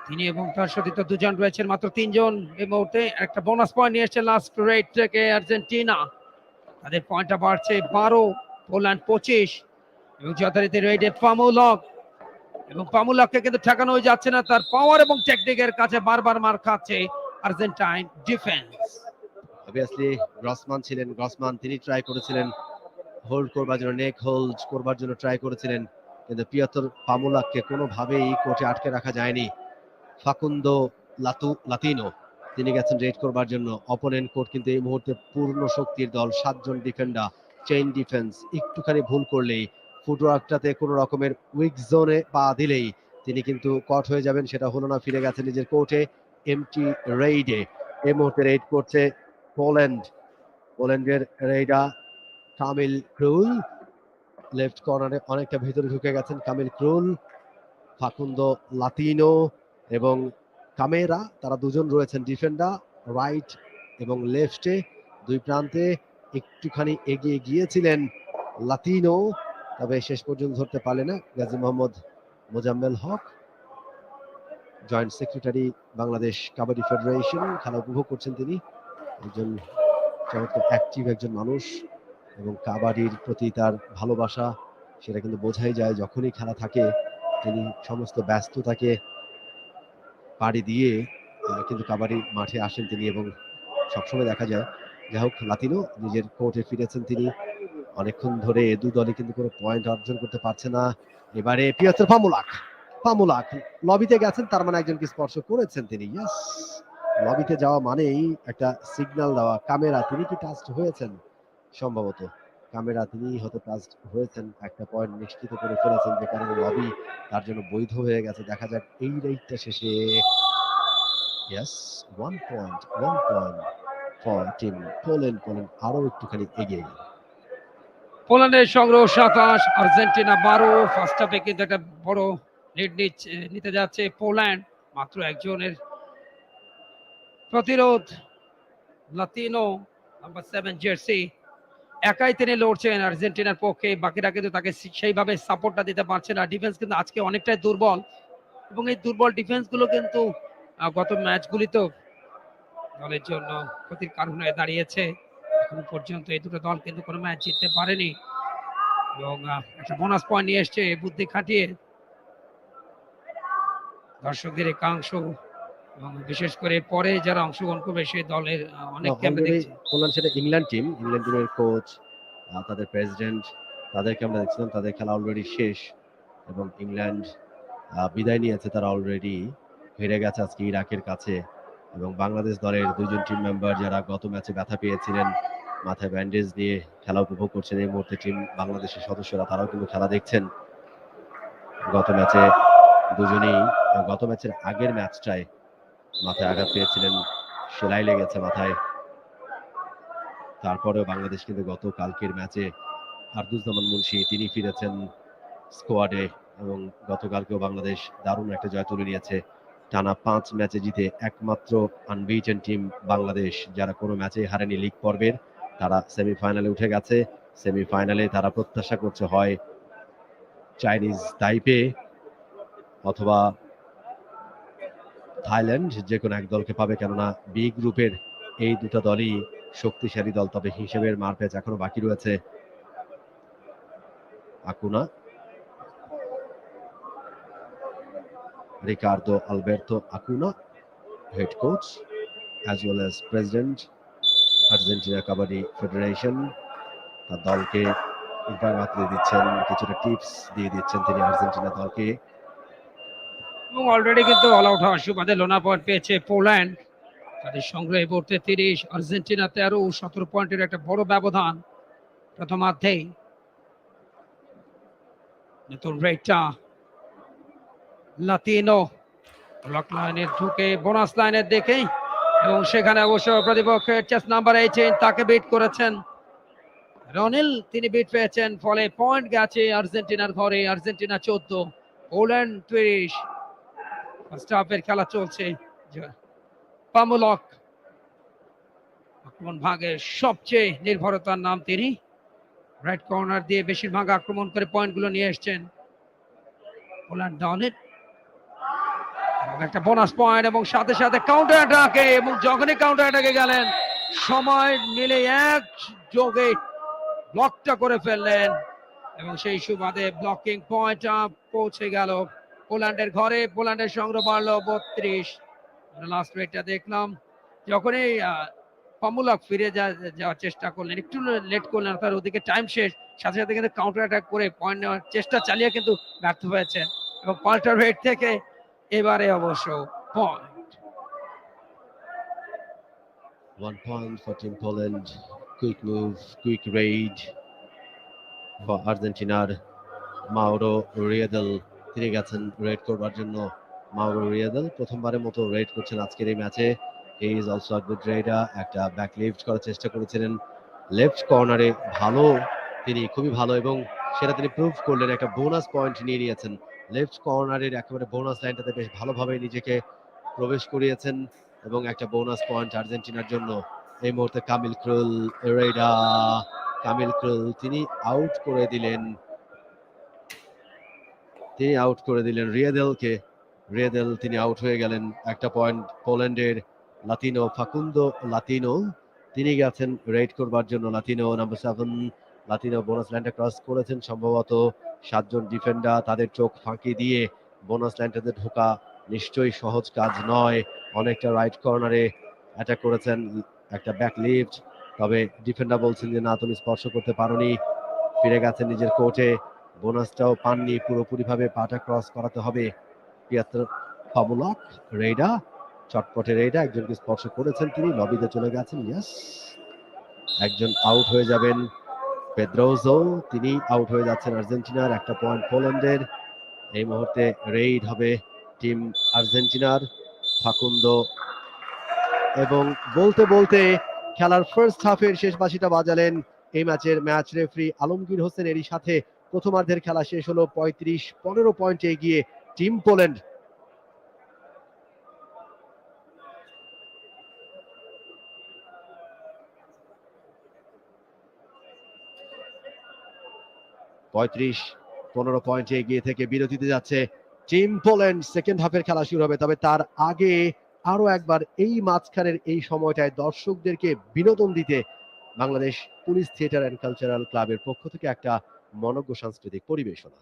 তিনি এবং তার সতীর্থ 2 জন রয়েছেন, মাত্র 3 জন এই মুহূর্তে। একটা বোনাস পয়েন্ট নিয়ে এসছে লাস্ট রেড থেকে আর্জেন্টিনা, তাদের পয়েন্টটা বাড়ছে 12, পোল্যান্ড 25। এবং যথারীতি রেডে পামুলক, এবং পামুলককে কিন্তু ঠেকানো যাচ্ছে না, তার পাওয়ার এবং টেকনিকের কাছে বারবার মার খাচ্ছে আর্জেন্টাইন ডিফেন্স। অবভিয়াসলি গ্রসমান ছিলেন, গ্রসমান তিনি ট্রাই করেছিলেন হোল্ড করবার জন্য, নেক হোল্ড করবার জন্য ট্রাই করেছিলেন, কিন্তু পিয়াত্র পামুলাককে কোনোভাবেই কোর্টে আটকে রাখা যায়নি। ফাকুন্দো লাতিনো তিনি গেছেন রেড করবার জন্য। অপোনেন্ট কোর্ট কিন্তু এই মুহূর্তে পূর্ণ শক্তির দল, 7 জন ডিফেন্ডার, চেইন ডিফেন্স। একটুখানি ভুল করলেই, ফুটওয়ার্কটাতে কোনো রকমের উইক জোনে পা দিলেই তিনি কিন্তু কট হয়ে যাবেন। সেটা হলো না, ফিরে গেছে নিজের কোর্টে এমটি রেইডে। এই মুহূর্তে রেড করছে পোল্যান্ড, পোল্যান্ডের রেইডা কামিল ক্রুল, লেফট কর্নারে অনেকটা ভিতরে ঢুকে গেছেন কামিল ক্রুল। ফাকুন্দো লাতিনো এবং কামেরা, তারা 2 জন রয়েছেন ডিফেন্ডার রাইট এবং লেফটে, 2 প্রান্তে। একটুখানি এগিয়ে গিয়েছিলেন লাতিনো, তবে শেষ পর্যন্ত ধরতে পারলেন না। Gazi Mohammad Mozammel Haque, joint secretary Bangladesh kabaddi federation, খেলা উপভোগ করছেন তিনি। একজন চমৎকার অ্যাক্টিভ একজন মানুষ, এবং কাবাডির প্রতি তার ভালোবাসা সেটা কিন্তু বোঝাই যায়। যখনই খেলা থাকে তিনি সমস্ত ব্যস্ততাকে পাড়ি দিয়ে কিন্তু কাবাডি মাঠে আসেন তিনি, এবং সবসময় দেখা যায়। যাই হোক, লাতিনো নিজের কোর্টে ফিরেছেন তিনি। অনেকক্ষণ ধরে 2 দলই কিন্তু কোনো পয়েন্ট অর্জন করতে পারছে না। এবারে পিয়াত্র পামুলাক লবিতে গেছেন, তার মানে একজনকে স্পর্শ করেছেন তিনি। ইয়েস, লবিতে যাওয়া মানেই একটা সিগন্যাল দেওয়া। কামেরা, তিনি কি টাচড হয়েছেন? সম্ভবত কামেরা তিনি হয়তো টাচড হয়েছেন, একটা পয়েন্ট নিশ্চিত করে ফেলেছেন, যে কারণে লবি তার জন্য বৈধ হয়ে গেছে। দেখা যাক এই রেইডটা শেষে। Yes, 1 point for team Poland. আরো একটুখানি এগিয়ে গেল। পোল্যান্ডের সংগ্রহ 27, আর্জেন্টিনা 12। ফার্স্ট হাফে কিন্তু একটা বড় লিড নিতে যাচ্ছে পোল্যান্ড। মাত্র একজনের প্রতিরোধ, লাতিনো নাম্বার 7 জার্সি, একাই তিনি লড়ছেন আর্জেন্টিনার পক্ষে। বাকিরা কিন্তু তাকে সেইভাবে সাপোর্টটা দিতে পারছে না। ডিফেন্স কিন্তু আজকে অনেকটাই দুর্বল, এবং এই দুর্বল ডিফেন্স গুলো কিন্তু গত ম্যাচগুলিতেও দলের জন্য ক্ষতির কারণ হয়ে দাঁড়িয়েছে। এখন পর্যন্ত এই দুটো দল কিন্তু কোনো ম্যাচ জিততে পারেনি, এবং একটা বোনাস পয়েন্ট নিয়ে এসছে বুদ্ধি খাটিয়ে দর্শকদের একাংশ, এবং বিশেষ করে পরে যারা অংশগ্রহণ করবে সেই দলের অনেক ক্যাম্পে অলরেডি দেখছি। পোল্যান্ড সেটা ইংল্যান্ড টিমের কোচ, তাদের প্রেসিডেন্ট, তাদেরকে আমরা দেখছিলাম। তাদের খেলা অলরেডি শেষ এবং ইংল্যান্ড বিদায় নিয়েছে। তারা অলরেডি হেরে গেছে আজকে ইরাকের কাছে। এবং বাংলাদেশ দলের দুইজন টিম মেম্বার যারা গত ম্যাচে ব্যথা পেয়েছিলেন, মাথায় ব্যান্ডেজ দিয়ে খেলা উপভোগ করছেন এই মুহূর্তে টিম বাংলাদেশের সদস্যরা, তারাও কিন্তু খেলা দেখছেন। গত ম্যাচের আগের ম্যাচটায় মাথায় আঘাত পেয়েছিলেন, সেলাই লেগেছে মাথায়। তারপরেও বাংলাদেশ কিন্তু গত কালকের ম্যাচে আরদুজ্জামান মুন্সি তিনি ফিরেছেন স্কোয়াডে, এবং গতকালকেও বাংলাদেশ দারুণ একটা জয় তুলে নিয়েছে। টানা 5 ম্যাচে জিতে একমাত্র আনবিটেন টিম বাংলাদেশ, যারা কোনো ম্যাচে হারেনি লিগ পর্বের। তারা সেমিফাইনালে উঠে গেছে। সেমিফাইনালে তারা প্রত্যাশা করছে হয় চাইনিজ তাইপে অথবা থাইল্যান্ড, যে কোনো এক দলকে পাবে, কেননা বি গ্রুপের এই দুটো দলই শক্তিশালী দল। তবে হিসেবের মারপ্যাচ এখনো বাকি রয়েছে। Acuña, Ricardo Alberto Acuña, head coach as well as president Argentina kabaddi federation, তার দলকে উপায় বাতলে দিচ্ছেন, কিছুটা টিপস দিয়ে দিচ্ছেন তিনি আর্জেন্টিনা দলকে। এবং অলরেডি কিন্তু অল আউট হওয়ার সুবাদে লোনা পয়েন্ট পেয়েছে পোল্যান্ড। তাদের সংগ্রহে পড়তে 30, আর্জেন্টিনা 13, 17 পয়েন্টের একটা বড় ব্যবধান প্রথমার্ধেই। নতুন রেটটা লাতিনো ব্লক লাইনে ঢুকে বোনাস লাইনের দেখেই, এবং সেখানে অবশ্য প্রতিপক্ষের চেস নাম্বার 18 তাকে বিট করেছেন রনিল, তিনি বিট পেয়েছেন। ফলে পয়েন্ট গেছে আর্জেন্টিনার ঘরে। Argentina 14, Poland 30। ফার্স্ট হাফের খেলা চলছে। পামুলক আক্রমণ ভাগের সবচেয়ে নির্ভরতার নাম তিনি। রাইট কর্নার দিয়ে বেশিরভাগ আক্রমণ করে পয়েন্টগুলো নিয়ে এসছেন পোল্যান্ড দলের। একটা বোনাস পয়েন্ট, এবং সাথে সাথে কাউন্টার অ্যাটাকে, এবং যখনই কাউন্টার অ্যাটাকে গেলেন সময় মিলে এক যোগে ব্লকটা করে ফেললেন, এবং সেই সুবাদে ব্লকিং পয়েন্ট পৌঁছে গেল পোল্যান্ডের ঘরে। পোল্যান্ডের সংগ্রহ বাড়লো 32। লাস্ট রেটটা দেখলাম যখনই পামুলক ফিরে যাওয়ার চেষ্টা করলেন, একটু লেট করলেন, তার ওদিকে টাইম শেষ, সাথে সাথে কিন্তু কাউন্টার অ্যাটাক করে পয়েন্ট নেওয়ার চেষ্টা চালিয়ে কিন্তু ব্যর্থ হয়েছে, এবং পাল্টা রেট থেকে এবারে অবশ্য point. 1 point for Team Poland. Quick move, quick raid for Argentinaর মাউরো রিয়েদল, তিনি গেছেন রেড করবার জন্য। মাউরো রিয়েদল প্রথমবারের মতো রেড করছেন আজকের এই ম্যাচে। He is also a good raider. একটা ব্যাক লিফট করার চেষ্টা করেছিলেন লেফট কর্নারে, ভালো, তিনি খুবই ভালো, এবং সেটা তিনি প্রুভ করলেন। একটা বোনাস পয়েন্ট নিয়ে নিয়েছেন লেফট কর্নারের একেবারে বোনাস লাইনটাতে, বেশ ভালোভাবে নিজেকে প্রবেশ করিয়েছেন, এবং একটা বোনাস পয়েন্ট আর্জেন্টিনার জন্য। এই মুহূর্তে কামিল ক্রুল তিনি আউট করে দিলেন রিয়েদেলকে। রিয়েদেল তিনি আউট হয়ে গেলেন। একটা পয়েন্ট পোল্যান্ডের। লাতিনো, ফাকুন্দো লাতিনো, তিনি গেছেন রেড করবার জন্য। লাতিনো নাম্বার 7, লাতিনো বোনাস লাইনটা ক্রস করেছেন সম্ভবত। 7 জন ডিফেন্ডার, তাদের চোখ ফাঁকি দিয়ে বোনাস লাইনটাতে ঢোকা নিশ্চয়ই সহজ কাজ নয়। অনেকটা রাইট কর্নারে অ্যাটাক করেছেন, একটা ব্যাক লিফট, তবে ডিফেন্ডার বলছেন যে না, তুমি স্পর্শ করতে পারোনি। ফিরে গেছেন নিজের কোর্টে, বোনাসটাও পাননি, পুরোপুরিভাবে পাটা ক্রস করাতে হবে। পিয়াত্র পামুলক রেডা, চটপটে রেডা, একজনকে স্পর্শ করেছেন, তিনি লবিতে চলে গেছেন। ইয়েস, একজন আউট হয়ে যাবেন। পেদ্রোজো, তিনি আউট হয়ে যাচ্ছেন আর্জেন্টিনার। একটা পয়েন্ট পোল্যান্ডের। এই মুহূর্তে রেইড হবে টিম আর্জেন্টিনার। ফাকুন্দো, এবং বলতে বলতে খেলার ফার্স্ট হাফের শেষ বাঁশিটা বাজালেন এই ম্যাচের ম্যাচ রেফারি আলমগীর হোসেন। এরই সাথে প্রথমার্ধের খেলা শেষ হলো। 35-15 পয়েন্টে এগিয়ে টিম পোল্যান্ড। পঁয়ত্রিশ 15 পয়েন্টে এগিয়ে থেকে বিরতিতে যাচ্ছে টিম পোল্যান্ড। সেকেন্ড হাফের খেলা শুরু হবে, তবে তার আগে আরো একবার এই মাঝখানের এই সময়টায় দর্শকদেরকে বিনোদন দিতে Bangladesh police theatre and cultural ক্লাবের পক্ষ থেকে একটা মনোজ্ঞ সাংস্কৃতিক পরিবেশনা।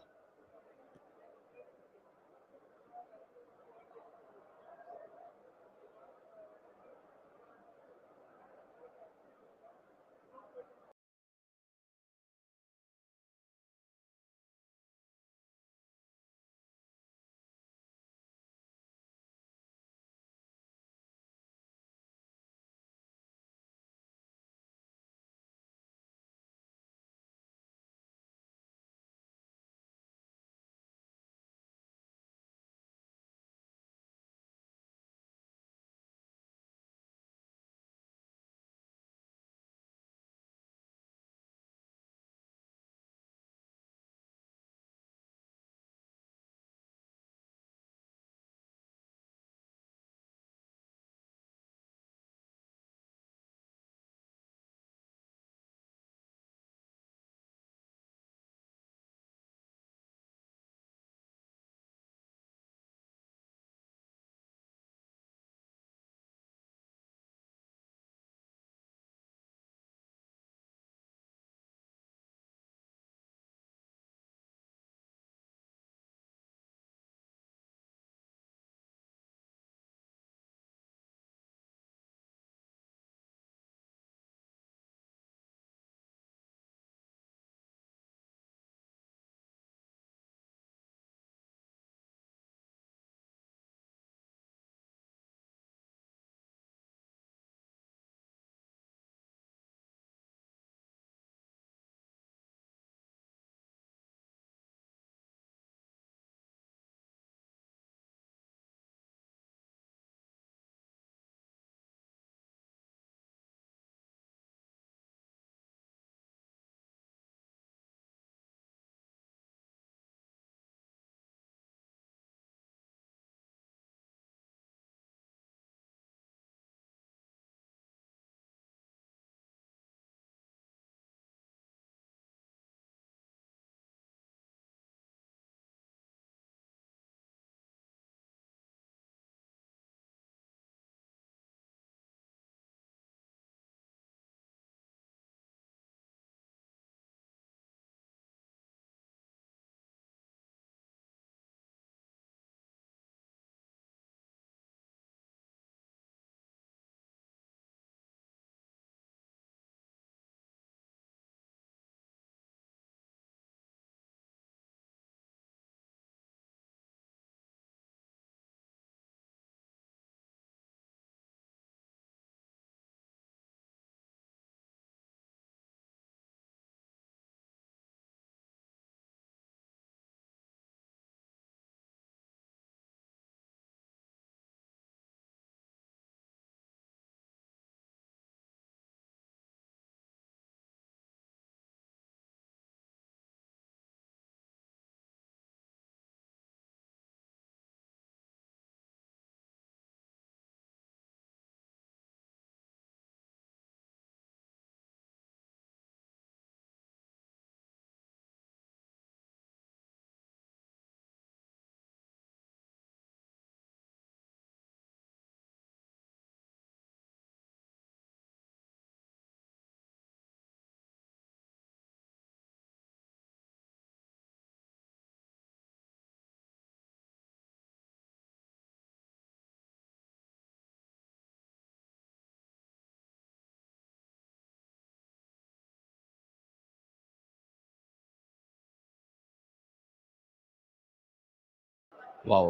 ওয়াও,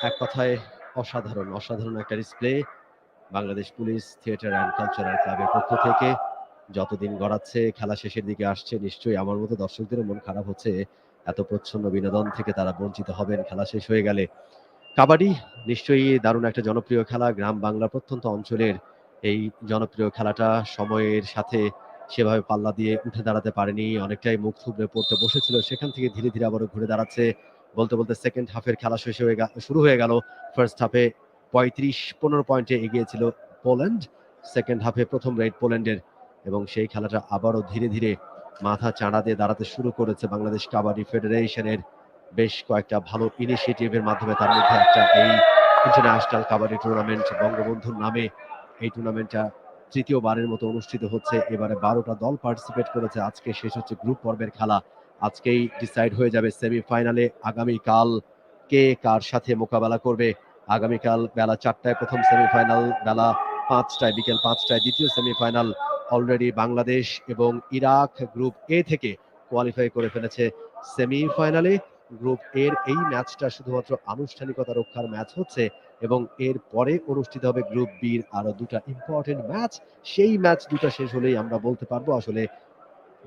এক কথায় অসাধারণ অসাধারণ একটা display Bangladesh police theatre and cultural ক্লাবের পক্ষ থেকে। যতদিন গড়াচ্ছে, খেলা শেষের দিকে আসছে, নিশ্চয়ই আমার মতো দর্শকদেরও মন খারাপ হচ্ছে। এত প্রচ্ছন্ন বিনোদন থেকে তারা বঞ্চিত হবেন খেলা শেষ হয়ে গেলে। কাবাডি নিশ্চয়ই দারুণ একটা জনপ্রিয় খেলা। গ্রাম বাংলার প্রত্যন্ত অঞ্চলের এই জনপ্রিয় খেলাটা সময়ের সাথে সেভাবে পাল্লা দিয়ে উঠে দাঁড়াতে পারেনি, অনেকটাই মুখ থুবড়ে পড়তে বসেছিল, সেখান থেকে ধীরে ধীরে আবারও ঘুরে দাঁড়াচ্ছে। বলতে বলতে সেকেন্ড হাফের খেলা শুরু হয়ে গেল। ফার্স্ট হাফে 35-15 পয়েন্টে এগিয়ে ছিল পোল্যান্ড, সেকেন্ড হাফে প্রথম রেড পোল্যান্ডের, এবং সেই খেলাটা আবারও ধীরে ধীরে মাথা চাড়া দিয়ে দাঁড়াতে শুরু করেছে বাংলাদেশ কাবাডি ফেডারেশনের বেশ কয়েকটা ভালো ইনিশিয়েটিভের মাধ্যমে। তার মধ্যে একটা এই ইন্টারন্যাশনাল কাবাডি টুর্নামেন্ট বঙ্গবন্ধুর নামে। এই টুর্নামেন্টটা তৃতীয়বারের মতো অনুষ্ঠিত হচ্ছে। এবারে 12টা দল পার্টিসিপেট করেছে। আজকে শেষ হচ্ছে গ্রুপ পর্বের খেলা। আজকেই ডিসাইড হয়ে যাবে সেমিফাইনালে আগামীকাল কে কার সাথে মোকাবেলা করবে। আগামীকাল বেলা 4টায় প্রথম সেমিফাইনাল, বেলা 5টায়, বিকেল 5টায় দ্বিতীয় সেমিফাইনাল। অলরেডি বাংলাদেশ এবং ইরাক গ্রুপ এ থেকে কোয়ালিফাই করে ফেলেছে সেমিফাইনালে। গ্রুপ এর এই ম্যাচটা শুধুমাত্র আনুষ্ঠানিকতা রক্ষার ম্যাচ হচ্ছে, এবং এর পরে অনুষ্ঠিত হবে গ্রুপ বির আরো দুটা ইম্পর্টেন্ট ম্যাচ। সেই ম্যাচ দুটো শেষ হলেই আমরা বলতে পারবো আসলে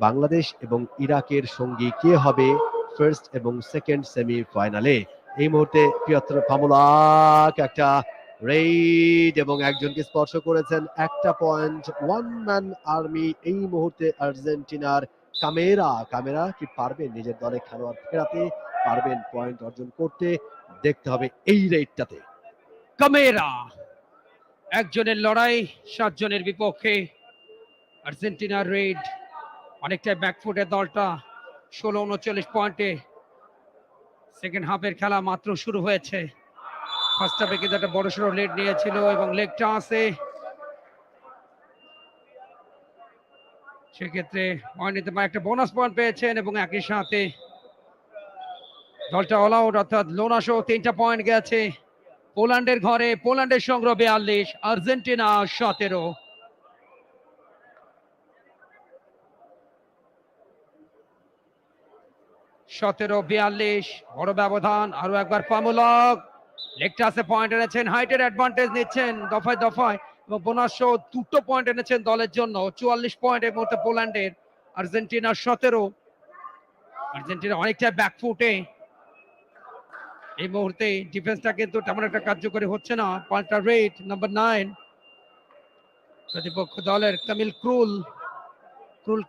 বাংলাদেশ এবং ইরাকের সঙ্গী কে হবে ফার্স্ট এবং সেকেন্ড সেমিফাইনালে। এই মুহূর্তে প্রিয়তর ফামুলাক একটা রেইড এবং একজনকে স্পর্শ করেছেন, একটা পয়েন্ট। ওয়ান ম্যান আর্মি এই মুহূর্তে আর্জেন্টিনার। কামেরা কি পারবেন নিজের দলে খেলোয়াড় ফেরাতে, পারবেন পয়েন্ট অর্জন করতে? দেখতে হবে এই রেইডটাতে। কামেরা একজনের লড়াই 7 জনের বিপক্ষে। আর্জেন্টিনার রেড অনেকটাই ব্যাকফুটের দলটা, 16-39 পয়েন্টে। সেকেন্ড হাফের খেলা মাত্র শুরু হয়েছে। ফার্স্ট হাফে কিন্তু একটা বড়সড় লিড নিয়েছিল এবং লেগটা আছে, সেক্ষেত্রে পয়েন্ট নিতে পারে, একটা বোনাস পয়েন্ট পেয়েছেন, এবং একই সাথে দলটা অল আউট, অর্থাৎ লোনা সহ 3টা পয়েন্ট গেছে পোল্যান্ডের ঘরে। পোল্যান্ডের সংগ্রহ 42, আর্জেন্টিনা 17। 17-42 বড় ব্যবধান। আরো একবার পামুলক লেগটা আছে, পয়েন্ট এনেছেন, হাইটের অ্যাডভান্টেজ নিচ্ছেন দফায় দফায়, এবং বোনাস সহ 2টো পয়েন্ট এনেছেন দলের জন্য। 44 পয়েন্ট এই মুহূর্তে পোল্যান্ডের, আর্জেন্টিনা 17। আর্জেন্টিনা অনেকটা ব্যাকফুটে এই মুহূর্তে। ডিফেন্সটা কিন্তু তেমন একটা কার্যকরী হচ্ছে না। পাল্টা রেড নাম্বার 9 প্রতিপক্ষ দলের কামিল ক্রুল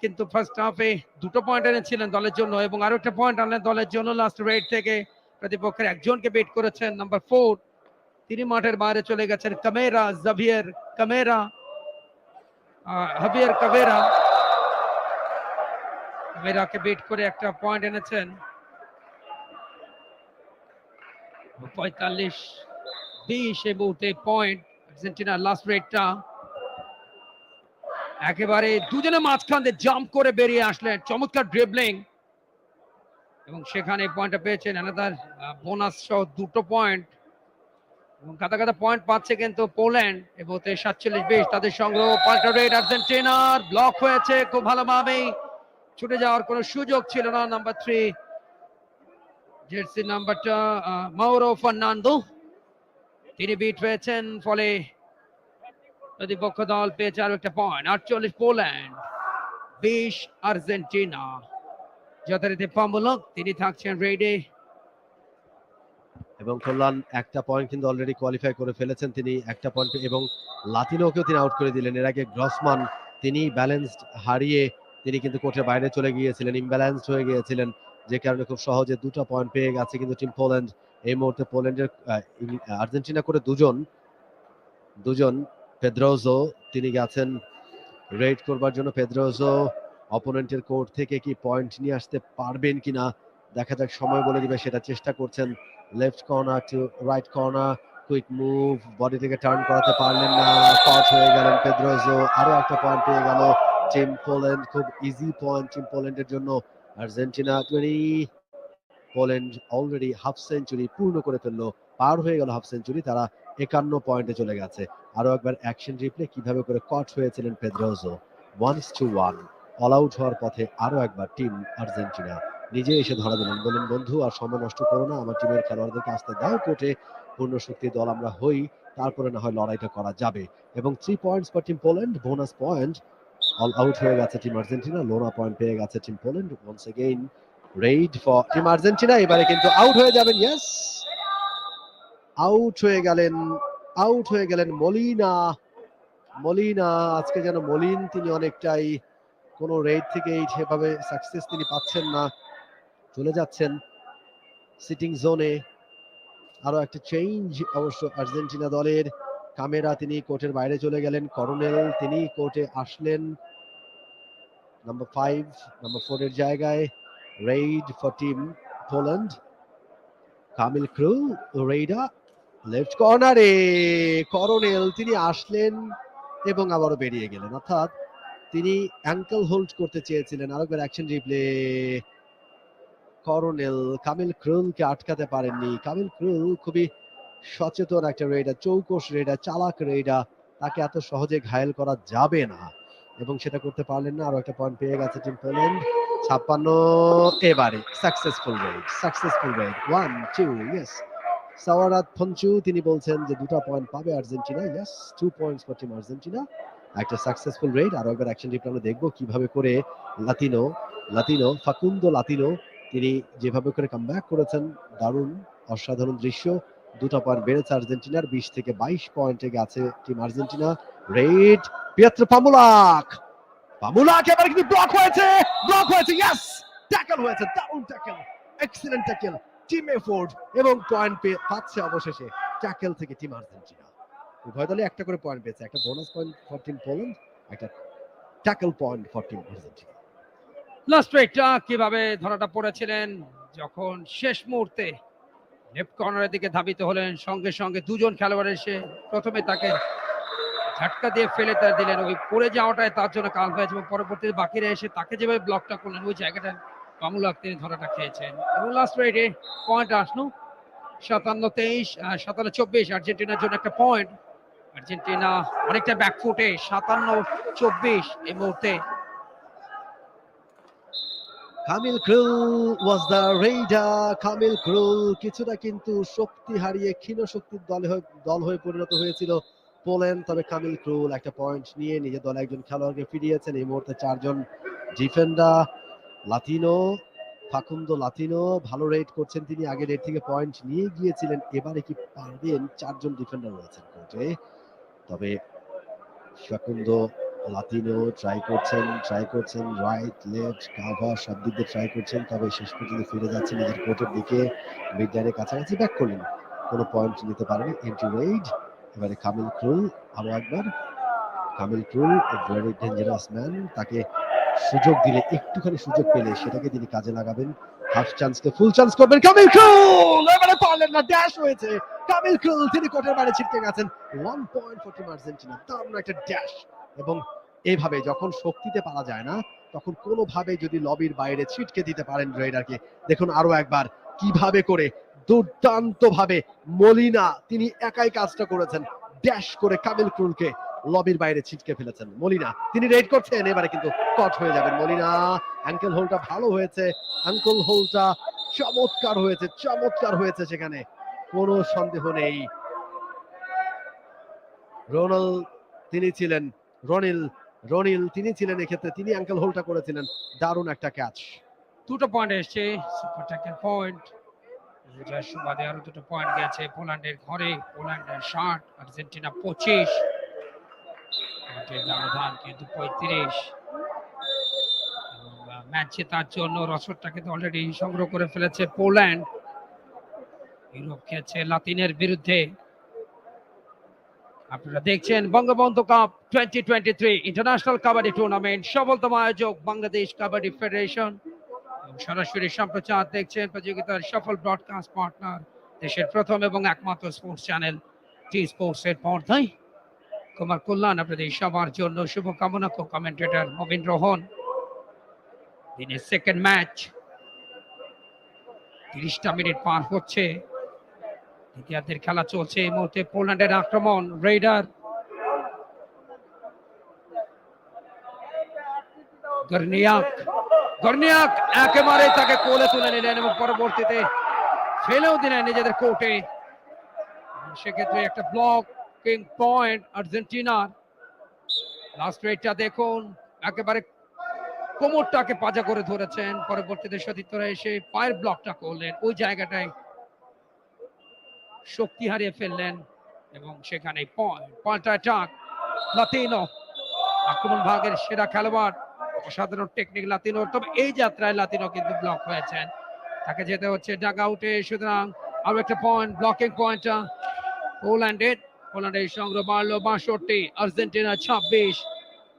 কিন্তু ফার্স্ট হাফে 2টো পয়েন্ট এনেছিলেন দলের জন্য, এবং আরো একটা পয়েন্ট আনলেন দলের জন্য লাস্ট রেড থেকে। প্রতিপক্ষের একজনকে বিট করেছেন, নাম্বার 4। তিনি মাঠের বাইরে চলে গেছেন। হাবিয়ার কামেরাকে বিট করে একটা পয়েন্ট এনেছেন। 45-20 এই মুহূর্তে পয়েন্ট আর্জেন্টিনার লাস্ট রেডটা। একেবারে দুজনে মাঝখান দিয়ে জাম্প করে বেরিয়ে আসলেন, চমৎকার ড্রিবলিং, এবং সেখানে পয়েন্টটা পেয়েছেন। আনাদার বোনাস সহ 2টো পয়েন্ট, এবং গাদা গাদা পয়েন্ট পাচ্ছে কিন্তু পোল্যান্ড। এবং 47-20 তাদের সংগ্রহ। পাল্টা রেড আর্জেন্টিনার, ব্লক হয়েছে খুব ভালোভাবেই, ছুটে যাওয়ার কোনো সুযোগ ছিল না। নাম্বার 3 জার্সি নাম্বারটা মাউরো ফার্নান্দো, তিনি বিট হয়েছেন, ফলে প্রতিপক্ষ দল পেয়েছে আরো একটা পয়েন্ট। 48 Poland, 20 Argentina. যথারীতি পামুলক তিনি থাকছেন রেডে, এবং কল্যাণ একটা পয়েন্ট কিন্তু অলরেডি কোয়ালিফাই করে ফেলেছেন তিনি, একটা পয়েন্ট, এবং লাতিনোকেও তিনি আউট করে দিলেন। এর আগে গ্রসমান তিনি ব্যালেন্সড হারিয়ে তিনি কিন্তু কোর্টের বাইরে চলে গিয়েছিলেন, ইমব্যালেন্সড হয়ে গিয়েছিলেন, যে কারণে খুব সহজে 2টা পয়েন্ট পেয়ে গেছে কিন্তু টিম পোল্যান্ড। এই মুহূর্তে পোল্যান্ডের আর্জেন্টিনা করে দুজন পেদ্রোজো তিনি গেছেন রেড করবার জন্য। পেদ্রোজো অপোনেন্টের কোর্ট থেকে কি পয়েন্ট নিয়ে আসতে পারবেন কিনা দেখা যাক, সময় বলে দিবে, সেটা চেষ্টা করছেন। Left corner to right corner, quick move, body থেকে টার্ন করাতে পারলেন না, কট হয়ে গেলেন পেদ্রোজো। আরো একটা পয়েন্ট পেয়ে গেল টিম পোল্যান্ড, খুব ইজি পয়েন্ট টিম পোল্যান্ডের জন্য। Argentina 20, Poland already half century পূর্ণ করে ফেললো, পার হয়ে গেল হাফ সেঞ্চুরি, তারা 51 পয়েন্টে চলে গেছে। আরো একবার অ্যাকশন রিপ্লে, কিভাবে করে কট হয়েছিলেন পেদ্রোজো। 1-1 অল আউট হওয়ার পথে আরো একবার টিম আর্জেন্টিনা নিজে এসে ধরা দিলেন, বললেন বন্ধু আর সময় নষ্ট করো না, আমার টিমের খেলোয়াড়দেরকে আসতে দাও কোর্টে, পূর্ণ শক্তি দল আমরা হই, তারপরে না হয় লড়াইটা করা যাবে। এবং 3 points for team Poland, bonus point. All out হয়ে গেছে টিম আর্জেন্টিনা, লোনা পয়েন্ট পেয়ে গেছে team Poland. Once again raid for team Argentina, এবারে কিন্তু আউট হয়ে যাবেন। ইয়েস, আউট হয়ে গেলেন মলিনা। আজকে যেন মলিন তিনি অনেকটাই কোনো রেড থেকে সেভাবে সাকসেস তিনি পাচ্ছেন না, চলে যাচ্ছেন সিটিং জোনে। আরো একটা চেঞ্জ অবশ্য আর্জেন্টিনা দলের। কামেরা তিনি কোর্টের বাইরে চলে গেলেন, করোনেল তিনি কোর্টে আসলেন নাম্বার 5 নাম্বার 4 এর জায়গায়। Raid for team Poland, Kamil ক্রুল raider left কর্নারে, করোনেল তিনি আসলেন এবং আবারও বেরিয়ে গেলেন, অর্থাৎ তিনি অ্যাঙ্কেল হোল্ড করতে চেয়েছিলেন। আরেকবার অ্যাকশন রিপ্লে, করোনেল কামিল ক্রুলকে আটকাতে পারেননি। কামিল ক্রুল খুবই সচেতন একটা রেডার, চৌকস রেডার, চালাক রেডার, তাকে এত সহজে ঘায়েল করা যাবে না এবং সেটা করতে পারলেন না। আরো একটা পয়েন্ট পেয়ে গেছে টিম পোল্যান্ড, 56। এবারে সাকসেসফুল রেড 1 2 ইয়েস। সাওয়ারাত ফঞ্চু তিনি বলছেন যে দুটো পয়েন্ট পাবে Argentina, yes 2 points for team Argentina. একটা সাকসেসফুল রেড। আরো একবার অ্যাকশন রিপ্লে আমরা দেখবো কিভাবে করে লাতিনো ফাকুন্দো লাতিনো তিনি যেভাবে করে কামব্যাক করেছেন, দারুণ অসাধারণ দৃশ্য। দুটো পয়েন্ট বেড়েছে আর্জেন্টিনার, 20 থেকে 22 পয়েন্টে গেছে টিম আর্জেন্টিনা। রেড পিয়েত্রো পামুলাক এবার কিন্তু ব্লক হয়েছে, ইয়েস ট্যাকল হয়েছে, দারুণ tackle, excellent tackle, team effort এবং পয়েন্ট পাচ্ছে অবশেষে ট্যাকল থেকে টিম আর্জেন্টিনা। উভয় দলে একটা করে পয়েন্ট পেয়েছে, একটা bonus point for team Poland, একটা tackle point for team Argentina. Last রেডটা কিভাবে ধরাটা পড়েছিলেন যখন শেষ মুহূর্তে লেফট কর্নারের দিকে ধাবিত হলেন, সঙ্গে সঙ্গে দুজন খেলোয়াড় এসে প্রথমে তাকে ঝটকা দিয়ে ফেলে তার দিলেন, ওই পড়ে যাওয়াটাই তার জন্য কাল হয়েছে এবং পরবর্তীতে বাকিরা এসে তাকে যেভাবে ব্লকটা করলেন ওই জায়গাটা পামুলাক তিনি ধরাটা খেয়েছেন। এবং লাস্ট রেডে পয়েন্ট আসলো 57-23, 57-24 আর্জেন্টিনার জন্য একটা পয়েন্ট। আর্জেন্টিনা অনেকটা ব্যাকফুটে, 57-24 এই মুহূর্তে। Kamil ক্রুল was the Raider. Kamil ক্রুল কিছুটা কিন্তু শক্তি হারিয়ে ক্ষীণ শক্তির দল হয়ে পরিণত হয়েছিল পোল্যান্ড, তবে কামিল ক্রুল একটা পয়েন্ট নিয়ে নিজের দলে একজন খেলোয়াড়কে ফিরিয়েছেন। এই মুহূর্তে 4 জন ডিফেন্ডার, ফাকুন্দো লাতিনো ভালো রেড করছেন তিনি, আগে রেড থেকে পয়েন্ট নিয়ে গিয়েছিলেন, এবারে কি পারবেন? 4 জন ডিফেন্ডার রয়েছেন কোর্টে, তবে ফাকুন্দো লাতিনো ট্রাই করছেন রাইট লেফট কাভার সব দিক দিয়ে ট্রাই করছেন, তবে শেষ পর্যন্ত ফিরে যাচ্ছে নিজের কোর্টের দিকে, মিড লাইনের কাছাকাছি ব্যাক করলেন, কোনো পয়েন্ট নিতে পারেনি। এন্ট্রি রেড, এবারে কামিল ক্রুল, আরো একবার কামিল ক্রুল, ভেরি ডেঞ্জারাস ম্যান, তাকে সুযোগ দিলে, একটুখানি সুযোগ পেলে সেটাকে তিনি কাজে লাগাবেন, হাফ চান্সকে ফুল চান্স করবেন। কামিল ক্রুল এবারে পারলেন না, ড্যাশ হয়েছে কামিল ক্রুল, তিনি কোর্টের বাইরে ছিটকে গেছেন। 1 পয়েন্ট ফর টিম আর্জেন্টিনা, দারুণ একটা ড্যাশ। এবং এইভাবে যখন শক্তিতে পারা যায় না তখন কোনোভাবে যদি লবির বাইরে ছিটকে দিতে পারেন রেডারকে, দেখুন আরো একবার কিভাবে করে দুর্দান্ত ভাবে মলিনা তিনি একাই কাজটা করেছেন, ড্যাশ করে কামিল ক্রুলকে লবির বাইরে ছিটকে ফেলেছেন। মলিনা তিনি রেড করছেন, এবারে কিন্তু কট হয়ে যাবেন মলিনা। অ্যাঙ্কেল হোলটা ভালো হয়েছে, অ্যাঙ্কেল হোলটা চমৎকার হয়েছে, সেখানে কোনো সন্দেহ নেই। রনিল তিনি ছিলেন এক্ষেত্রে, তিনি অ্যাঙ্কেল হোলটা করেছিলেন, দারুণ একটা ক্যাচ। দুটো পয়েন্ট এসছে, সুপার ট্যাকেল পয়েন্ট, যার সুবাদে আরো দুটো পয়েন্ট গেছে পোল্যান্ডের ঘরে। পোল্যান্ডের 60, আর্জেন্টিনা 25, ব্যবধান কিন্তু 35। ম্যাচ জেতার জন্য রসদটা কিন্তু অলরেডি সংগ্রহ করে ফেলেছে পোল্যান্ড। ইউরোপ খেলছে লাতিনের বিরুদ্ধে। আপনারা দেখছেন Bangabandhu cup 2023 international kabaddi tournament, সফলতম আয়োজক বাংলাদেশ কাবাডি ফেডারেশন। সরাসরি সম্প্রচার দেখছেন প্রতিযোগিতার সফল ব্রডকাস্ট পার্টনার দেশের প্রথম এবং একমাত্র স্পোর্টস চ্যানেল টি স্পোর্টস এর পর্দায়। কুমার কল্যাণ আপনাদের সবার জন্য শুভকামনা, কো কমেন্টেটর নবীন রোহন। দিনের সেকেন্ড ম্যাচ, 30টা মিনিট পার হচ্ছে, দ্বিতীয়ার্ধের খেলা চলছে এই মুহূর্তে। পোল্যান্ডের আক্রমণ, রেইডার গর্নিয়াক একেবারে তাকে কোলে তুলে নিলেন এবং পরবর্তীতে ফেলেও দিলেন নিজেদের কোর্টে। সেক্ষেত্রে একটা ব্লকিং পয়েন্ট আর্জেন্টিনার। লাস্ট রেডটা দেখুন, একেবারে কোমরটাকে পাজা করে ধরেছেন, পরবর্তীতে সতীর্থরা এসে পায়ের ব্লকটা করলেন, ওই জায়গাটায় শক্তি হারিয়ে ফেললেন এবং সেখানে পয়েন্ট অ্যাটাক। লাতিনো আক্রমণ ভাগের সেরা খেলোয়াড়, অসাধারণ টেকনিক লাতিনো, তবে এই যাত্রায় লাতিনো কিন্তু ব্লক হয়েছেন, তাকে যেতে হচ্ছে ডাগ আউটে। সুতরাং আরো একটা পয়েন্ট, ব্লকিং পয়েন্ট পোল্যান্ডের। পোল্যান্ডের সংগ্রহ বাড়লো 62, আর্জেন্টিনা 26।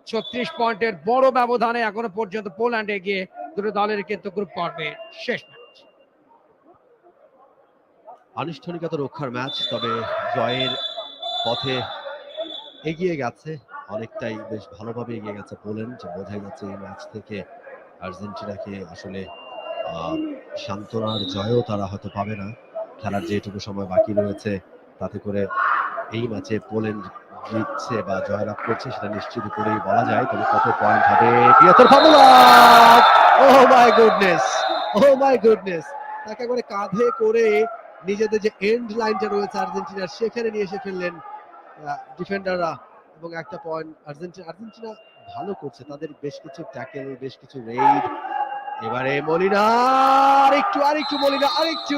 36 পয়েন্টের বড় ব্যবধানে এখনো পর্যন্ত পোল্যান্ড এগিয়ে, দুটো দলের কিন্তু গ্রুপ পর্বে শেষ ম্যাচ। আনুষ্ঠানিকতা রক্ষার ম্যাচ, তবে জয়ের পথে এগিয়ে গেছে অনেকটাই, বেশ ভালোভাবে এগিয়ে গেছে পোল্যান্ড। যে বোঝাই যাচ্ছে এই ম্যাচ থেকে আর্জেন্টিনাকে আসলে সান্ত্বনার জয়ও তারা হয়তো পাবে না। খেলার যেটুকু সময় বাকি রয়েছে তাতে করে এই ম্যাচে পোল্যান্ড জিতছে বা জয়লাভ করছে সেটা নিশ্চিত করেই বলা যায়। তবে কত পয়েন্ট হবে? পিয়াতর পামুলাক, ও my goodness, O my goodness, তাকে একবারে কাঁধে করে নিজেদের যে এন্ড লাইনটা রয়েছে আর্জেন্টিনার সেখানে নিয়ে এসে ফেললেন ডিফেন্ডাররা, এবং একটা পয়েন্ট আর্জেন্টিনা ভালো করছে, তাদের বেশ কিছু ট্যাকেল, বেশ কিছু রেইড। এবারে মলিনা আরেকটু মলিনা আরেকটু,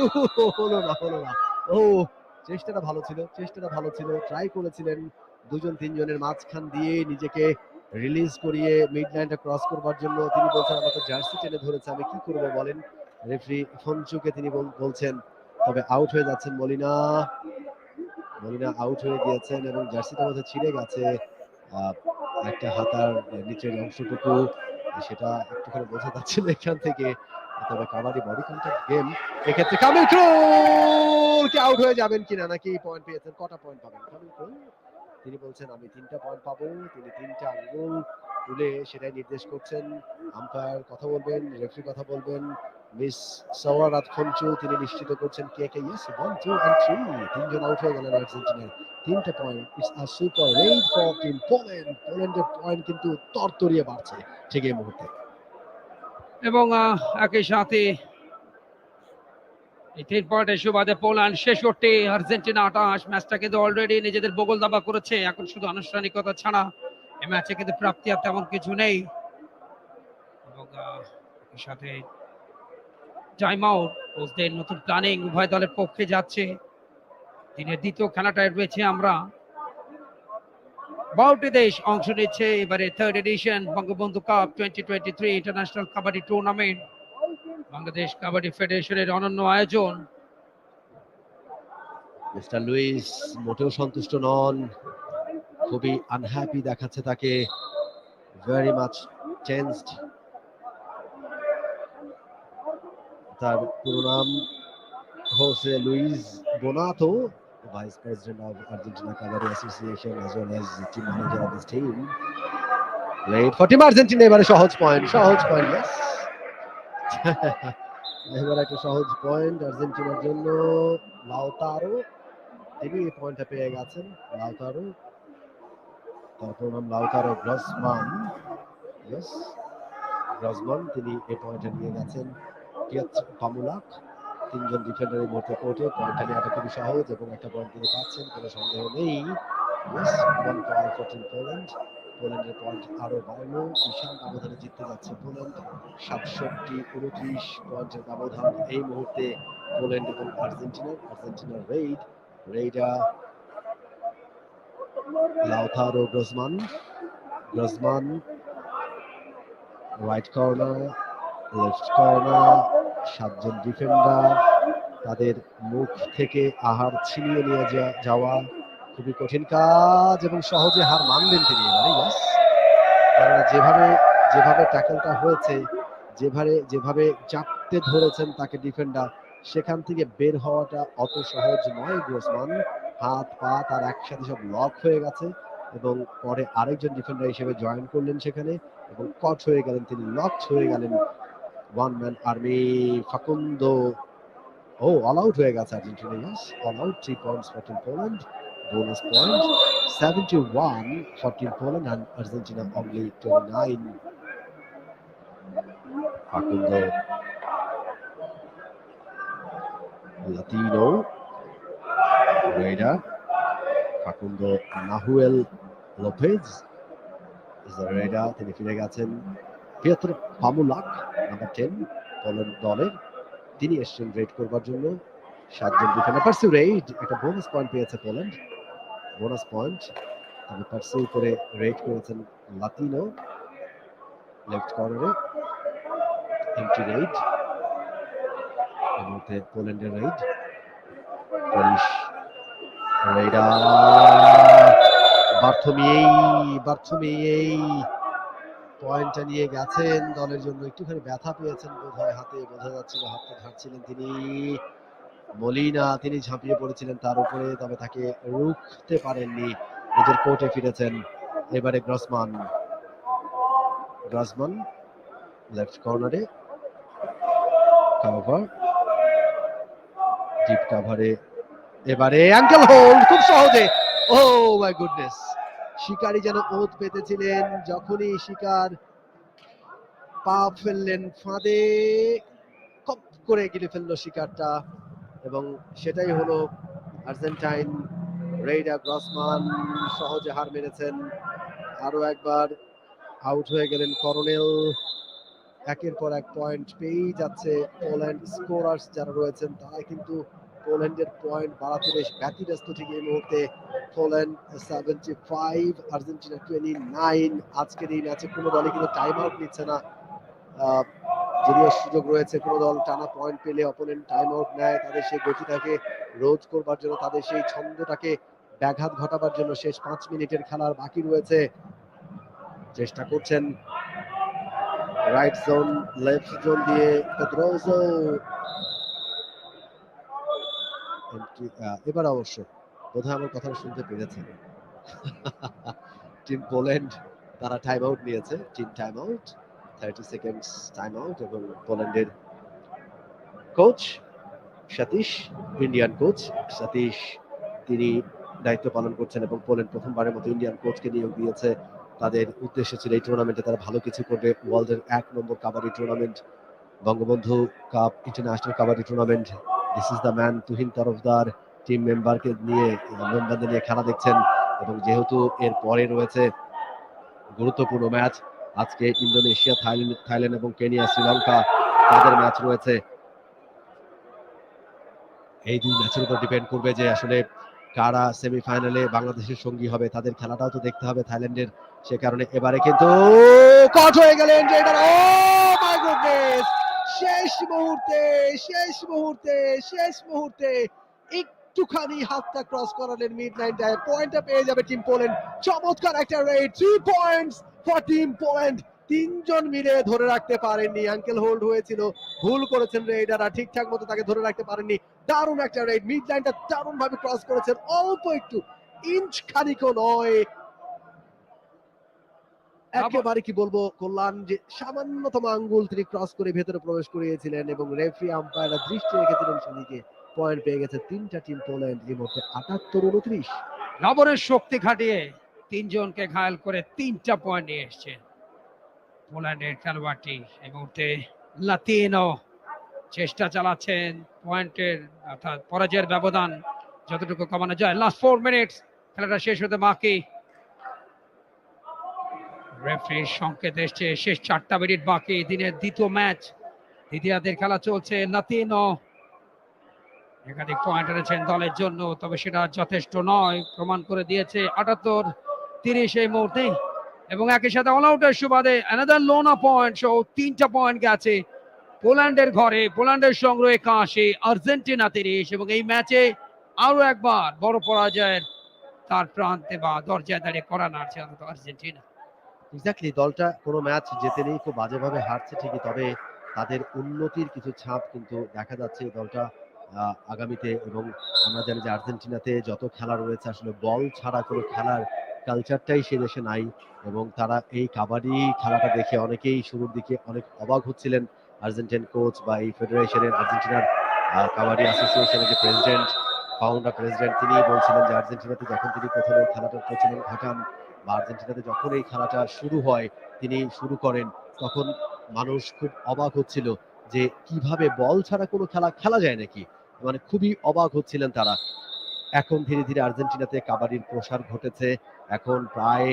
হলো না। ও চেষ্টাটা ভালো ছিল, ট্রাই করেছিলেন দুজন তিনজনের মাঝখান দিয়ে নিজেকে রিলিজ করিয়ে মিড লাইনটা ক্রস করবার জন্য। তিনি বলছেন আমাকে জার্সি টেনে ধরেছে, আমি কি করব বলেন। রেফারি ফনচুকে তিনি বলছেন, তবে আউট হয়ে যাচ্ছেন মলিনা আউট হয়ে গিয়েছেন এবং জার্সিটা মধ্যে ছিঁড়ে গেছে একটা হাতার নিচের অংশটুকু, সেটা একটুখানি বোঝা যাচ্ছে না এখান থেকে। তবে কাবাডি বডি কন্ট্যাক্ট গেম, এক্ষেত্রে কামিল ক্রুল কি আউট হয়ে যাবেন কিনা, নাকি পয়েন্ট পেয়েছেন? কটা পয়েন্ট পাবেন কামিল ক্রুল? তিনি বলছেন আমি 3টা পয়েন্ট পাবো। তিনি 3টা আঙ্গুল তুলে সেটাই নির্দেশ করছেন। আম্পায়ার কথা বলবেন, রেফারি কথা বলবেন, মিস সাওয়ারাত খঞ্চু তিনি নিশ্চিত করছেন কে ইয়েস 1 2 and 3 তিনজন আউট হয়ে গেলেন আর্জেন্টিনার। 3টা point, it's a super raid for team Poland. পোল্যান্ডের পয়েন্ট কিন্তু তরতরিয়ে বাড়ছে ঠিক এই মুহূর্তে। এবং একই সাথে এই 3 পয়েন্টের সুবাদে পোল্যান্ড 66, আর্জেন্টিনা 28। ম্যাচটা কিন্তু অলরেডি নিজেদের বগল দাবা করেছে, এখন শুধু আনুষ্ঠানিকতা ছাড়া এই ম্যাচে কিন্তু প্রাপ্তি আর তেমন কিছু নেই। এবং একই সাথে টাইম আউট, কোচদের নতুন প্ল্যানিং উভয় দলের পক্ষে যাচ্ছে। দিনের দ্বিতীয় খেলাটায় রয়েছে আমরা 12টি দেশ অংশ নিচ্ছে এবারে 3rd edition Bangabandhu cup 2023 international kabaddi tournament. Bangladesh kabaddi ফেডারেশনের অনন্য আয়োজন। মিস্টার লুইস মোটেও সন্তুষ্ট নন, খুবই আনহ্যাপি দেখাচ্ছে তাকে, ভেরি মাচ টেন্সড। তার পুরো নাম Jose Luis Bonato, Vice President of Argentina Kabaddi Association as well as the team manager of this team. Played for Team Argentina, এবারে সহজ পয়েন্ট, yes. এবারে একটা সহজ পয়েন্ট আর্জেন্টিনার জন্য। লাউতারো তিনি এই পয়েন্টটা পেয়ে গেছেন। লাউতারো, তারপর নাম লাউতারো গ্রসমান, ইয়েস গ্রসমান, তিনি এই পয়েন্টটা নিয়ে গেছেন। পিয়াতর পামুলাক, তিনজন ডিফেন্ডার এই মুহূর্তে কোর্টে, পয়েন্টটা নেওয়াটা খুবই সহজ এবং একটা পয়েন্ট তিনি পাচ্ছেন, কোনো সন্দেহ নেই। Yes 1 point for team Poland. পোল্যান্ডের পয়েন্ট আরো বাড়লো, বিশাল ব্যবধানে জিততে যাচ্ছে পোল্যান্ড। 67-29 পয়েন্টের ব্যবধান এই মুহূর্তে পোল্যান্ড এবং আর্জেন্টিনার raider Lautaro Grosman right corner, left corner, 7জন ডিফেন্ডার, তাদের মুখ থেকে আহার ছিনিয়ে নিয়ে যাওয়া খুবই কঠিন কাজ এবং সহজে হার মানবেন তিনি এবারে। কারণ যেভাবে ট্যাকেলটা হয়েছে, যেভাবে চাপতে ধরেছেন তাকে ডিফেন্ডার, সেখান থেকে বের হওয়াটা অত সহজ নয়। গ্রসমান হাত পা তার একসাথে সব লক হয়ে গেছে এবং পরে আরেকজন ডিফেন্ডার হিসেবে জয়েন করলেন সেখানে এবং কট হয়ে গেলেন, তিনি লকড হয়ে গেলেন। One man army Facundo, all out হয়ে গেছে Argentina, yes all out. 3 points for team Poland, bonus point 71 for Team Poland and Argentina only 29. Facundo Latino Raider, Facundo Nahuel Lopez is the Raider, তিনি ফিরে গেছেন। পিয়াতর পামুলাক number 10 Poland দলের, তিনি এসেছেন red করবার জন্য। 7জন ডিফেন্ডার পারসু রেড, একটা বোনাস পয়েন্ট পেয়েছে পোল্যান্ড, বোনাস পয়েন্ট। তবে পারসু করে রেড করেছেন লাতিনো। লেফট কর্নারে এন্ট্রি রেড, এই মুহূর্তে পোল্যান্ডের রেড, পুলিশ রেডার বার্থোমিয়েই পয়েন্টটা নিয়ে গেছেন। দলের জন্য একটুখানি ব্যথা পেয়েছেন বোধহয় হাতে, বোঝা যাচ্ছিল হাতটা ঝাড়ছিলেন তিনি। মলিনা তিনি ঝাঁপিয়ে পড়েছিলেন তার উপরে, তবে তাকে রুখতে পারেননি, নিজের কোর্টে ফিরেছেন। এবারে গ্রসমান লেফট কর্নারে কাভার, ডিপ কাভারে এবারে অ্যাঙ্কেল হোল্ড খুব সহজে। ও মাই গুডনেস, শিকারি যেন ওত পেতেছিলেন, যখনই শিকার পা ফেললেন ফাঁদে, কপ করে গিলে ফেললো শিকারটা, এবং সেটাই হলো। আর্জেন্টাইন রেইডার গ্রসমান সহজে হার মেরেছেন। আরো একবার আউট হয়ে গেলেন করনেল। একের পর এক পয়েন্ট পেয়েই যাচ্ছে পোল্যান্ড। স্কোরার্স যারা রয়েছেন তারা কিন্তু পোল্যান্ডের পয়েন্ট বাড়াতে বেশ ব্যতিব্যস্ত ঠিক এই মুহূর্তে। Poland 75, Argentina 29। আজকের এই ম্যাচে কোনো দলই কিন্তু টাইম আউট নিচ্ছে না, যদিও সুযোগ রয়েছে কোনো দল টানা পয়েন্ট পেলে অপোনেন্ট টাইম আউট নেয়, তাদের সেই গতিটাকে রোধ করবার জন্য, তাদের সেই ছন্দটাকে ব্যাঘাত ঘটাবার জন্য। শেষ 5 মিনিটের খেলার বাকি রয়েছে, চেষ্টা করছেন রাইট জোন লেফট জোন দিয়ে পেদ্রোজো। এবার অবশ্য বোধহয় আমার কথা শুনতে পেরেছেন। টিম পোল্যান্ড তারা টাইম আউট নিয়েছে, team time out, 30 seconds time out, এবং পোল্যান্ডের coach Satish, Indian coach Satish, তিনি দায়িত্ব পালন করছেন এবং পোল্যান্ড প্রথমবারের মতো ইন্ডিয়ান কোচকে নিয়োগ দিয়েছে। তাদের উদ্দেশ্য ছিল এই টুর্নামেন্টে তারা ভালো কিছু করবে। ওয়ার্ল্ডের 1 number kabaddi tournament, Bangabandhu cup international kabaddi tournament. This is the man. Tuhin Tarafder team মেম্বারদের নিয়ে খেলা দেখছেন, এবং যেহেতু এর পরে রয়েছে গুরুত্বপূর্ণ ম্যাচ, আজকে ইন্দোনেশিয়া, থাইল্যান্ড এবং কেনিয়া, শ্রীলঙ্কা, তাদের ম্যাচ রয়েছে। এই দুই ম্যাচের উপর ডিপেন্ড করবে যে আসলে কারা সেমিফাইনালে বাংলাদেশের সঙ্গী হবে। তাদের খেলাটাও তো দেখতে হবে থাইল্যান্ডের, সে কারণে এবারে কিন্তু কট হয়ে গেলেন রেডার। ও মাই গুডনেস, শেষ মুহূর্তে একটুখানি হাতটা ক্রস করালেন মিড লাইনটায়, পয়েন্টটা পেয়ে যাবে টিম পোল্যান্ড। চমৎকার একটা red, 3 points for team Poland. তিনজন মিলে ধরে রাখতে পারেননি, আঙ্কেল হোল্ড হয়েছিল, ভুল করেছেন রেইডাররা, ঠিকঠাক মতো তাকে ধরে রাখতে পারেননি। দারুণ একটা রেড, মিড লাইনটা দারুণ ভাবে ক্রস করেছেন, অল্প একটু, ইঞ্চ খানিকও নয়। একেবারে কি বলবো, কল্যাণ যে সামান্যতম আঙ্গুল তিনি ক্রস করে ভেতরে প্রবেশ করিয়েছিলেন, এবং রেফারি আম্পায়াররা দৃষ্টি রেখেছিলেন সেদিকে। পয়েন্ট পেয়ে গেছে তিনটা টিম পোল্যান্ড এই মুহূর্তে 78-29। লবণের শক্তি খাটিয়ে তিনজনকে ঘায়েল করে 3টা পয়েন্ট নিয়ে এসছে পোল্যান্ডের খেলোয়াড়টি। এই মুহূর্তে লাতিনো চেষ্টা চালাচ্ছেন পয়েন্টের অর্থাৎ পরাজয়ের ব্যবধান যতটুকু কমানো যায়। লাস্ট 4 মিনিটস, খেলাটা শেষ হতে বাকি। রেফারির সংকেত এসছে, শেষ 4টা মিনিট বাকি, দিনের দ্বিতীয় ম্যাচ, দ্বিতীয়ার্ধের খেলা চলছে। লাতিনো একাধিক পয়েন্ট এনেছেন দলের জন্য, তবে সেটা যথেষ্ট নয়, প্রমাণ করে দিয়েছে। 78-30 এই মুহূর্তে, এবং একই সাথে অল আউটের সুবাদে অ্যানাদার লোনা পয়েন্ট সহ 3টা পয়েন্ট গেছে পোল্যান্ডের ঘরে। পোল্যান্ডের সংগ্রহ 81, আর্জেন্টিনা 30, এবং এই ম্যাচে আরো একবার বড় পরাজয়ের তার প্রান্তে বা দরজায় দাঁড়িয়ে করা নাড়ছে অন্তত আর্জেন্টিনা। এক্স্যাক্টলি, দলটা কোনো ম্যাচ জেতেনি, খুব বাজেভাবে হারছে ঠিকই, তবে তাদের উন্নতির কিছু ছাপ কিন্তু দেখা যাচ্ছে এই দলটা আগামীতে। এবং আমরা জানি যে আর্জেন্টিনাতে যত খেলা রয়েছে, আসলে বল ছাড়া কোনো খেলার কালচারটাই সে দেশে নাই, এবং তারা এই কাবাডি খেলাটা দেখে অনেকেই শুরুর দিকে অনেক অবাক হচ্ছিলেন। আর্জেন্টিন কোচ বা এই ফেডারেশনের, আর্জেন্টিনার কাবাডি অ্যাসোসিয়েশনের যে ফাউন্ডার প্রেসিডেন্ট, তিনি বলছিলেন যে আর্জেন্টিনাতে যখন তিনি প্রথমে খেলাটার প্রচলন ঘটান, বা আর্জেন্টিনাতে যখন এই খেলাটা শুরু হয়, তিনি শুরু করেন, তখন মানুষ খুব অবাক হচ্ছিল যে কিভাবে বল ছাড়া কোনো খেলা খেলা যায় নাকি, মানে খুবই অবাক হচ্ছিলেন তারা। এখন ধীরে ধীরে আর্জেন্টিনাতে কাবাডির প্রসার ঘটেছে। এখন প্রায়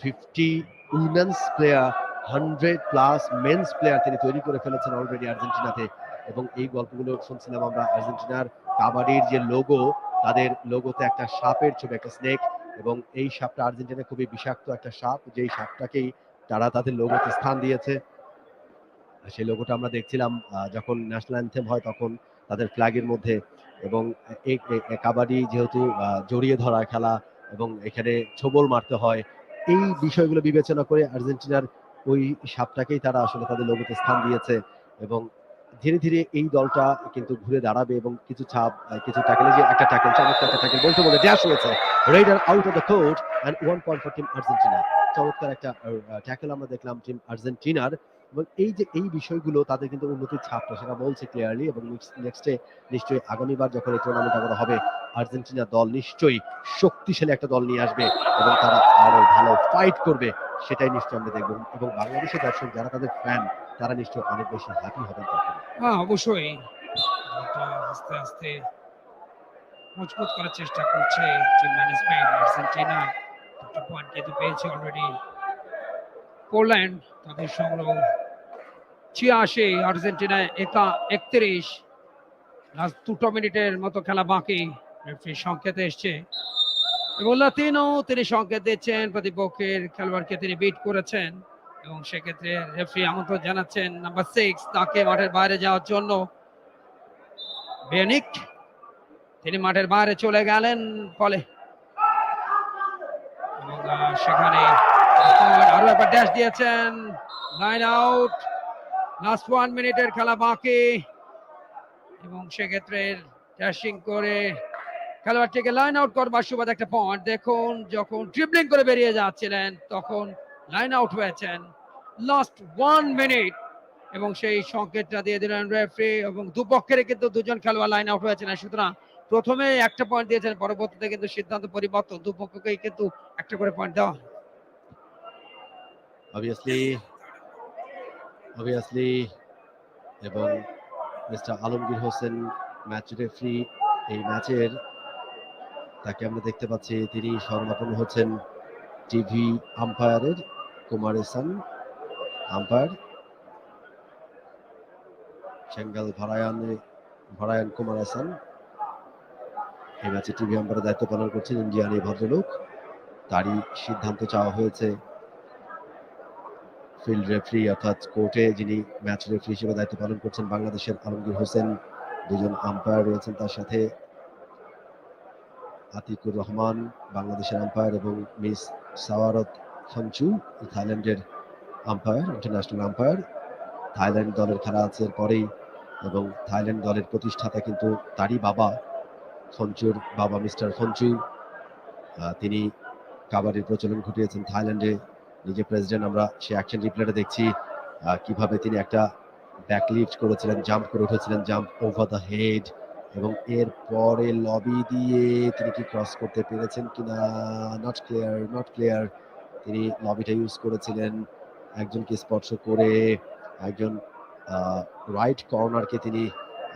50 উইমেন্স প্লেয়ার, 100+ মেন্স প্লেয়ার তিনি তৈরি করে ফেলেছেন অলরেডি আর্জেন্টিনাতে। এবং এই গল্পগুলো শুনছিলাম আমরা, আর্জেন্টিনার কাবাডির যে লোগো, তাদের লোগোতে একটা সাপের ছবি, একটা স্নেক, এবং এই সাপটা আর্জেন্টিনা খুবই বিষাক্ত একটা সাপ, যেই সাপটাকেই তারা তাদের লোগোতে স্থান দিয়েছে। সেই লোগোটা আমরা দেখছিলাম যখন ন্যাশনাল অ্যানথেম হয় তখন তাদের ফ্ল্যাগের মধ্যে। এবং কাবাডি যেহেতু জড়িয়ে ধরা খেলা এবং এখানে ছোবল মারতে হয়, এই বিষয়গুলো বিবেচনা করে আর্জেন্টিনার ওই সাপটাকেই তারা আসলে তাদের লোগোতে স্থান দিয়েছে। এবং ধীরে ধীরে এই দলটা কিন্তু ঘুরে দাঁড়াবে এবং কিছু ছাপ কিছু ট্যাকেলে, যে একটা ট্যাকেল, চমৎকার একটা ট্যাকেল বলতে বলতে ড্যাশ হয়েছে, raider out of the court and 1 point for team Argentina. চমৎকার একটা ট্যাকেল আমরা দেখলাম টিম আর্জেন্টিনার। এবং এই যে এই বিষয়গুলো তাদের কিন্তু উন্নতির ছাপটা সেটা বলছে ক্লিয়ারলি। এবং নেক্সটে নিশ্চয়ই আগামীবার যখন এই টুর্নামেন্ট আবার হবে, আর্জেন্টিনা দল নিশ্চয়ই শক্তিশালী একটা দল নিয়ে আসবে এবং তারা আরো ভালো ফাইট করবে, সেটাই নিশ্চয়ই আমরা দেখবো। এবং বাংলাদেশের দর্শক যারা তাদের ফ্যান, তারা নিশ্চয়ই অনেক বেশি হ্যাপি হবেন তখন। হ্যাঁ, অবশ্যই এটা আস্তে আস্তে মজবুত করার চেষ্টা করছে টিম ম্যানেজমেন্ট। আর্জেন্টিনা দুটো পয়েন্ট কিন্তু পেয়েছে অলরেডি। পোল্যান্ড তাদের সংগ্রহ ৮৬, আর্জেন্টিনা ৩১। লাস্ট ২ মিনিটের মতো খেলা বাকি। রেফারি সংকেত এসছে এবং লাতিনো তিনি সংকেত দিচ্ছেন, প্রতিপক্ষের খেলোয়াড়কে তিনি বিট করেছেন এবং সেক্ষেত্রে রেফারি আমন্ত্রণ জানাচ্ছেন নাম্বার 6 তাকে মাঠের বাইরে যাওয়ার জন্য। বেনিক তিনি মাঠের বাইরে চলে গেলেন ফলে এবং সেখানে আরো একবার ড্যাশ দিয়েছেন, লাইন আউট। লাস্ট 1 মিনিটের খেলা বাকি এবং সেক্ষেত্রে ড্যাশিং করে খেলোয়াড়টিকে লাইন আউট করবার সুবাদে একটা পয়েন্ট। দেখুন যখন ড্রিবলিং করে বেরিয়ে যাচ্ছিলেন তখন লাইন আউট হয়েছেন লাস্ট 1 মিনিট এবং সেই সংকেতটা দিয়ে দিলেন রেফারি। এবং দুপক্ষের কিন্তু দুজন খেলোয়াড় লাইন আউট হয়েছিলেন, সুতরাং প্রথমে একটা পয়েন্ট দিয়েছেন, পরবর্তীতে কিন্তু সিদ্ধান্ত পরিবর্তন, দুপক্ষকেই কিন্তু একটা করে পয়েন্ট দেওয়া। অবভিয়াসলি এবং mister Alamgir Hossain match referee এই ম্যাচের, তাকে আমরা দেখতে পাচ্ছি তিনি শরণাপন্ন হচ্ছেন টিভি আম্পায়ারের কুমারেসান আম্পায়ার সেঙ্গাল ভরায়ান কুমারেসান এই ম্যাচে টিভি আম্পায়ারের দায়িত্ব পালন করছেন ইন্ডিয়ান এই ভদ্রলোক। তারই সিদ্ধান্ত চাওয়া হয়েছে ফিল্ড রেফারি অর্থাৎ কোর্টে যিনি ম্যাচ রেফারি হিসেবে দায়িত্ব পালন করছেন বাংলাদেশের আলমগীর হোসেন, দুজন আম্পায়ার রয়েছেন তার সাথে, আতিকুর রহমান বাংলাদেশের আম্পায়ার এবং মিস সাওয়ারত খঞ্চু থাইল্যান্ডের আম্পায়ার, ইন্টারন্যাশনাল আম্পায়ার। থাইল্যান্ড দলের খেলা আছে পরেই এবং থাইল্যান্ড দলের প্রতিষ্ঠাতা কিন্তু তারই বাবা, খঞ্চুর বাবা মিস্টার খঞ্চু। তিনি কাবাডির প্রচলন ঘটিয়েছেন থাইল্যান্ডে, নিজে প্রেসিডেন্ট। আমরা সে অ্যাকশন রিপ্লেটা দেখছি কিভাবে তিনি একটা ব্যাকলিফট করেছিলেন, জাম্প করে উঠেছিলেন, জাম্প ওভার দ্য হেড। এবং এর পরে লবি দিয়ে তিনি কি ক্রস করতে পেরেছেন কিনা নট ক্লিয়ার। তিনি লবিটা ইউজ করেছিলেন একজনকে স্পর্শ করে, একজন রাইট কর্নারকে তিনি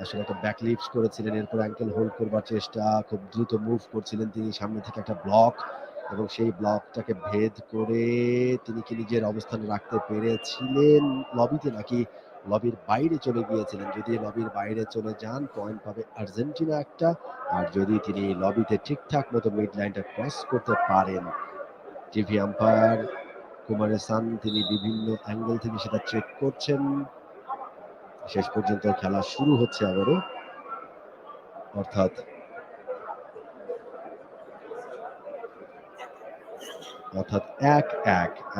আসলে একটা ব্যাকলিফট করেছিলেন, এরপর অ্যাঙ্কেল হোল্ড করবার চেষ্টা, খুব দ্রুত মুভ করছিলেন তিনি, সামনে থেকে একটা ব্লক এবং সেই ব্লকটাকে ভেদ করে তিনি কি নিজের অবস্থানে রাখতে পেরেছিলেন লবিতে নাকি লবির বাইরে চলে গিয়েছিলেন। যদি লবির বাইরে চলে যান পয়েন্ট পাবে আর্জেন্টিনা একটা, আর যদি তিনি লবিতে ঠিকঠাক মতো মিড লাইনটা ক্রস করতে পারেন, টিভি আম্পায়ার কুমারেসান তিনি বিভিন্ন অ্যাঙ্গেল থেকে সেটা চেক করছেন। শেষ পর্যন্ত খেলা শুরু হচ্ছে আবারও, অর্থাৎ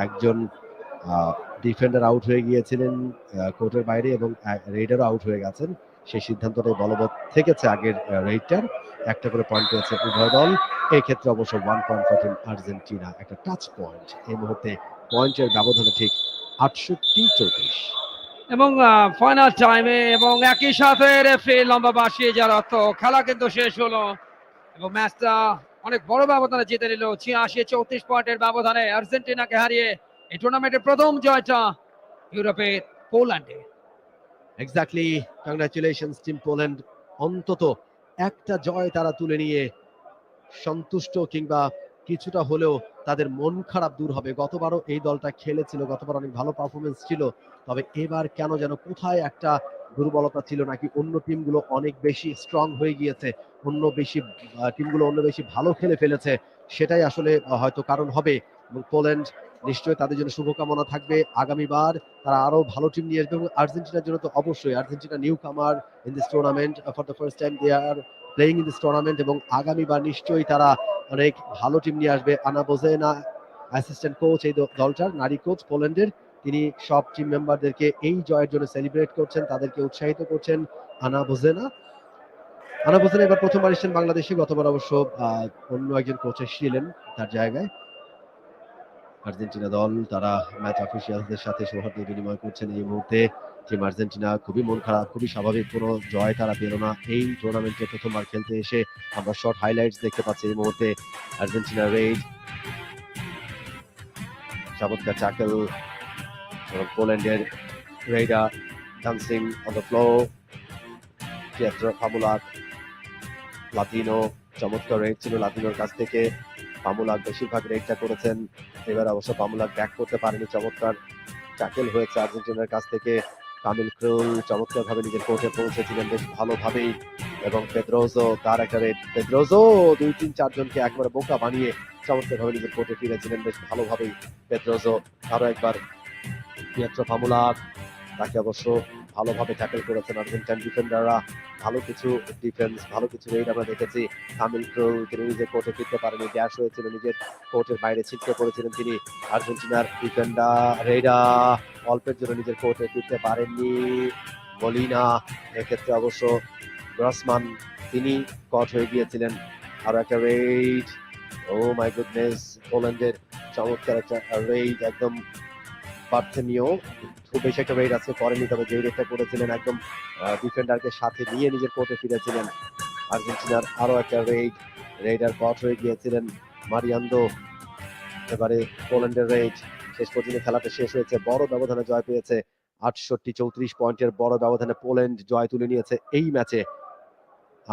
একজন ডিফেন্ডার আউট হয়ে গিয়েছিলেন কোর্টের বাইরে এবং রেইডারও আউট হয়ে গেছেন। সেই সিদ্ধান্তটাই বলবৎ থেকেছে আগের রেইডটার। একটা করে পয়েন্ট পেয়েছে উভয় দল। এই ক্ষেত্রে অবশ্য 1 পয়েন্ট ফর টিম আর্জেন্টিনা, একটা টাচ পয়েন্ট। এই মুহূর্তে পয়েন্টের ব্যবধানে ঠিক 68-34 এবং ফাইনাল টাইমে এবং একই সাথে রেফারি লম্বা বাঁশিয়ে যাওয়ার অর্থ খেলা কিন্তু শেষ হলো এবং ম্যাচটা অনেক বড় ব্যবধানে জিতে নিল। ৮৬-৩৪ পয়েন্টের ব্যবধানে আর্জেন্টিনাকে হারিয়ে এই টুর্নামেন্টের প্রথম জয়টা ইউরোপের পোল্যান্ডে। Exactly, congratulations team Poland. অন্তত একটা জয় তারা তুলে নিয়ে সন্তুষ্ট, কিংবা কিছুটা হলেও তাদের মন খারাপ দূর হবে। গতবারও এই দলটা খেলেছিল, গতবার অনেক ভালো পারফরমেন্স ছিল, তবে এবার কেন যেন কোথায় একটা দুর্বলতা ছিল, নাকি অন্য টিমগুলো অনেক বেশি স্ট্রং হয়ে গিয়েছে, টিমগুলো অন্য বেশি ভালো খেলে ফেলেছে, সেটাই আসলে হয়তো কারণ হবে। এবং পোল্যান্ড নিশ্চয়ই তাদের জন্য শুভকামনা থাকবে। আগামীবার তারা আরো ভালো টিম নিয়ে আসবে এবং আর্জেন্টিনার জন্য তো অবশ্যই। Argentina newcomer in this tournament, for the first time they are playing in this tournament, এবং আগামীবার নিশ্চয়ই তারা অনেক ভালো টিম নিয়ে আসবে। আনা বোজেনা অ্যাসিস্ট্যান্ট কোচ এই দলটার, নারী কোচ পোল্যান্ডের, তিনি সব টিম মেম্বারদেরকে এই জয়ের জন্য সেলিব্রেট করছেন, তাদেরকে উৎসাহিত করছেন। আনা বোজেনা এবার প্রথমবার এসেছেন বাংলাদেশে, গতবার অবশ্য অন্য একজন কোচ এসেছিলেন তার জায়গায়। আর্জেন্টিনা দল তারা ম্যাচ অফিসিয়ালদের সাথে সৌহার্দ্য বিনিময় করছেন এই মুহূর্তে। টিম আর্জেন্টিনা খুবই মন খারাপ, খুবই স্বাভাবিক, কোনো জয় তারা পেল না এই টুর্নামেন্টে প্রথমবার খেলতে এসে। আমরা শর্ট হাইলাইটস দেখতে পাচ্ছি এই মুহূর্তে। আর্জেন্টিনা রেড, চমৎকার ট্যাকল, পোল্যান্ডের raider dancing on the floor, Pietro Pamulak, Latino, চমৎকার রেড ছিল লাতিনোর কাছ থেকে। পামুলাক বেশিরভাগ রেডটা করেছেন, এবার অবশ্য পামুলাক ব্যাক করতে পারেনি। চমৎকার ট্যাকেল হয়েছে আর্জেন্টিনার কাছ থেকে। কামিল ক্রুল চমৎকার ভাবে নিজের কোর্টে পৌঁছেছিলেন বেশ ভালোভাবেই, এবং পেদ্রোজো তার একটা রেড। পেদ্রোজো 2-3-4 জনকে একবারে বোকা বানিয়ে চমৎকার ভাবে নিজের কোর্টে ফিরেছিলেন বেশ ভালোভাবেই পেদ্রোজো। আরো একবার পিয়েত্রো পামুলাক, তাকে অবশ্য ভালোভাবে ট্যাকেল করেছেন আর্জেন্টাইন ডিফেন্ডাররা। ভালো কিছু ডিফেন্স, ভালো কিছু রেড আমরা দেখেছি। কামিল ক্রুল তিনি নিজের কোর্টে ফিরতে পারেনি, ড্যাশ হয়েছিল, নিজের কোর্টের বাইরে ছিটকে পড়েছিলেন তিনি। আর্জেন্টিনার ডিফেন্ডার রেডা অল্পের জন্য নিজের কোর্টে ফিরতে পারেননি। মলিনা, এক্ষেত্রে অবশ্য গ্রসমান তিনি কট হয়ে গিয়েছিলেন। আরো একটা রেড, ও মাই গুডনেস, পোল্যান্ডের চমৎকার একটা রেড, একদম পার্থেনীয়। খুব বেশি একটা রেড আছে করেনি, তবে যে রেডটা করেছিলেন একদম ডিফেন্ডারকে সাথে নিয়ে নিজের কোর্টে ফিরেছিলেন। আর্জেন্টিনার আরো একটা রেডার কট হয়ে গিয়েছিলেন মারিয়ান্দো। এবারে পোল্যান্ডের রেড, শেষ পর্যন্ত খেলাটা শেষ হয়েছে, বড় ব্যবধানে জয় পেয়েছে। 68-34 পয়েন্টের বড় ব্যবধানে পোল্যান্ড জয় তুলে নিয়েছে এই ম্যাচে।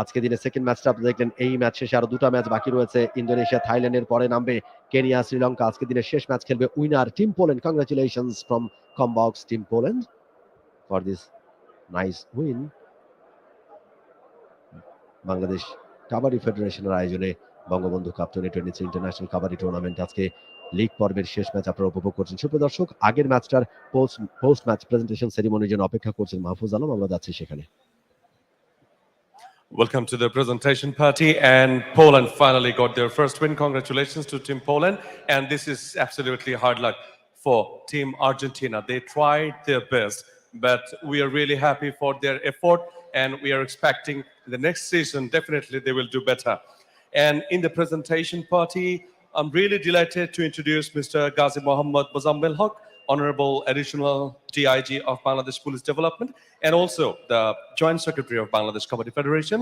আজকে দিনে সেকেন্ড ম্যাচটা আপনি দেখলেন। এই ম্যাচ শেষে আরো দুটো ম্যাচ বাকি রয়েছে। ইন্দোনেশিয়া থাইল্যান্ডের পরে নামবে কেনিয়া শ্রীলঙ্কা। আজকে দিনের শেষ ম্যাচ খেলবে winner team Poland. Congratulations from Combox team Poland for this nice win. Bangladesh kabaddi ফেডারেশনের আয়োজনে Bangabandhu cup 2023 international kabaddi tournament আজকে লিগ পর্বের শেষ ম্যাচ আপনারা উপভোগ করছেন। সুপ্রিয় দর্শক, আগের ম্যাচটার পোস্ট ম্যাচ প্রেজেন্টেশন সেরিমনির জন্য অপেক্ষা করছেন মাহফুজ আলম, আমরা যাচ্ছি সেখানে। Welcome to the presentation party, and Poland finally got their first win. Congratulations to Team Poland, and this is absolutely hard luck for Team Argentina. They tried their best, but we are really happy for their effort, and we are expecting the next season definitely they will do better. And in the presentation party, I'm really delighted to introduce Mr. Ghazi Mohammad Mozammel Haq, Honorable Additional DIG of Bangladesh Police Development, and also the Joint Secretary of Bangladesh Kabaddi Federation.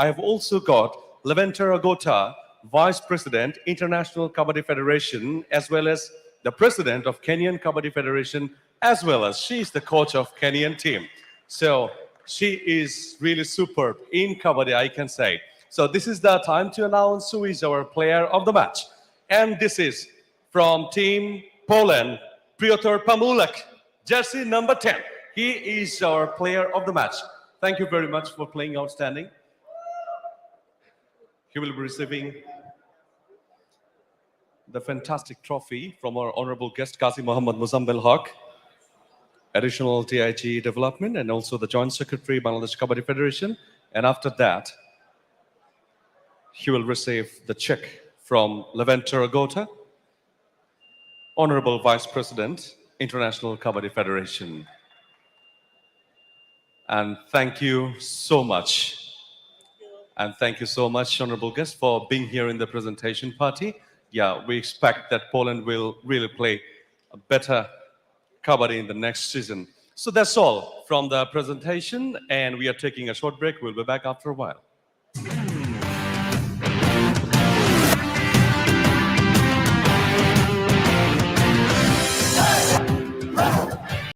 I have also got Leventer Agota, Vice President, International Kabaddi Federation, as well as the President of Kenyan Kabaddi Federation, as well as she's the coach of Kenyan team. So she is really superb in Kabaddi, I can say. So this is the time to announce who is our player of the match. And this is from Team Poland, Piotr Pamulak, jersey number 10. He is our player of the match. Thank you very much for playing outstanding. He will be receiving the fantastic trophy from our honorable guest, Ghazi Mohammad Mozammel Haq, Additional DIG Development, and also the Joint Secretary, Bangladesh Kabaddi Federation. And after that, he will receive the check from Leventer Agota, Honorable Vice President, International Kabaddi Federation. And thank you so much. And thank you so much, honorable guest, for being here in the presentation party. Yeah, we expect that Poland will really play a better Kabaddi in the next season. So that's all from the presentation, and we are taking a short break. We'll be back after a while.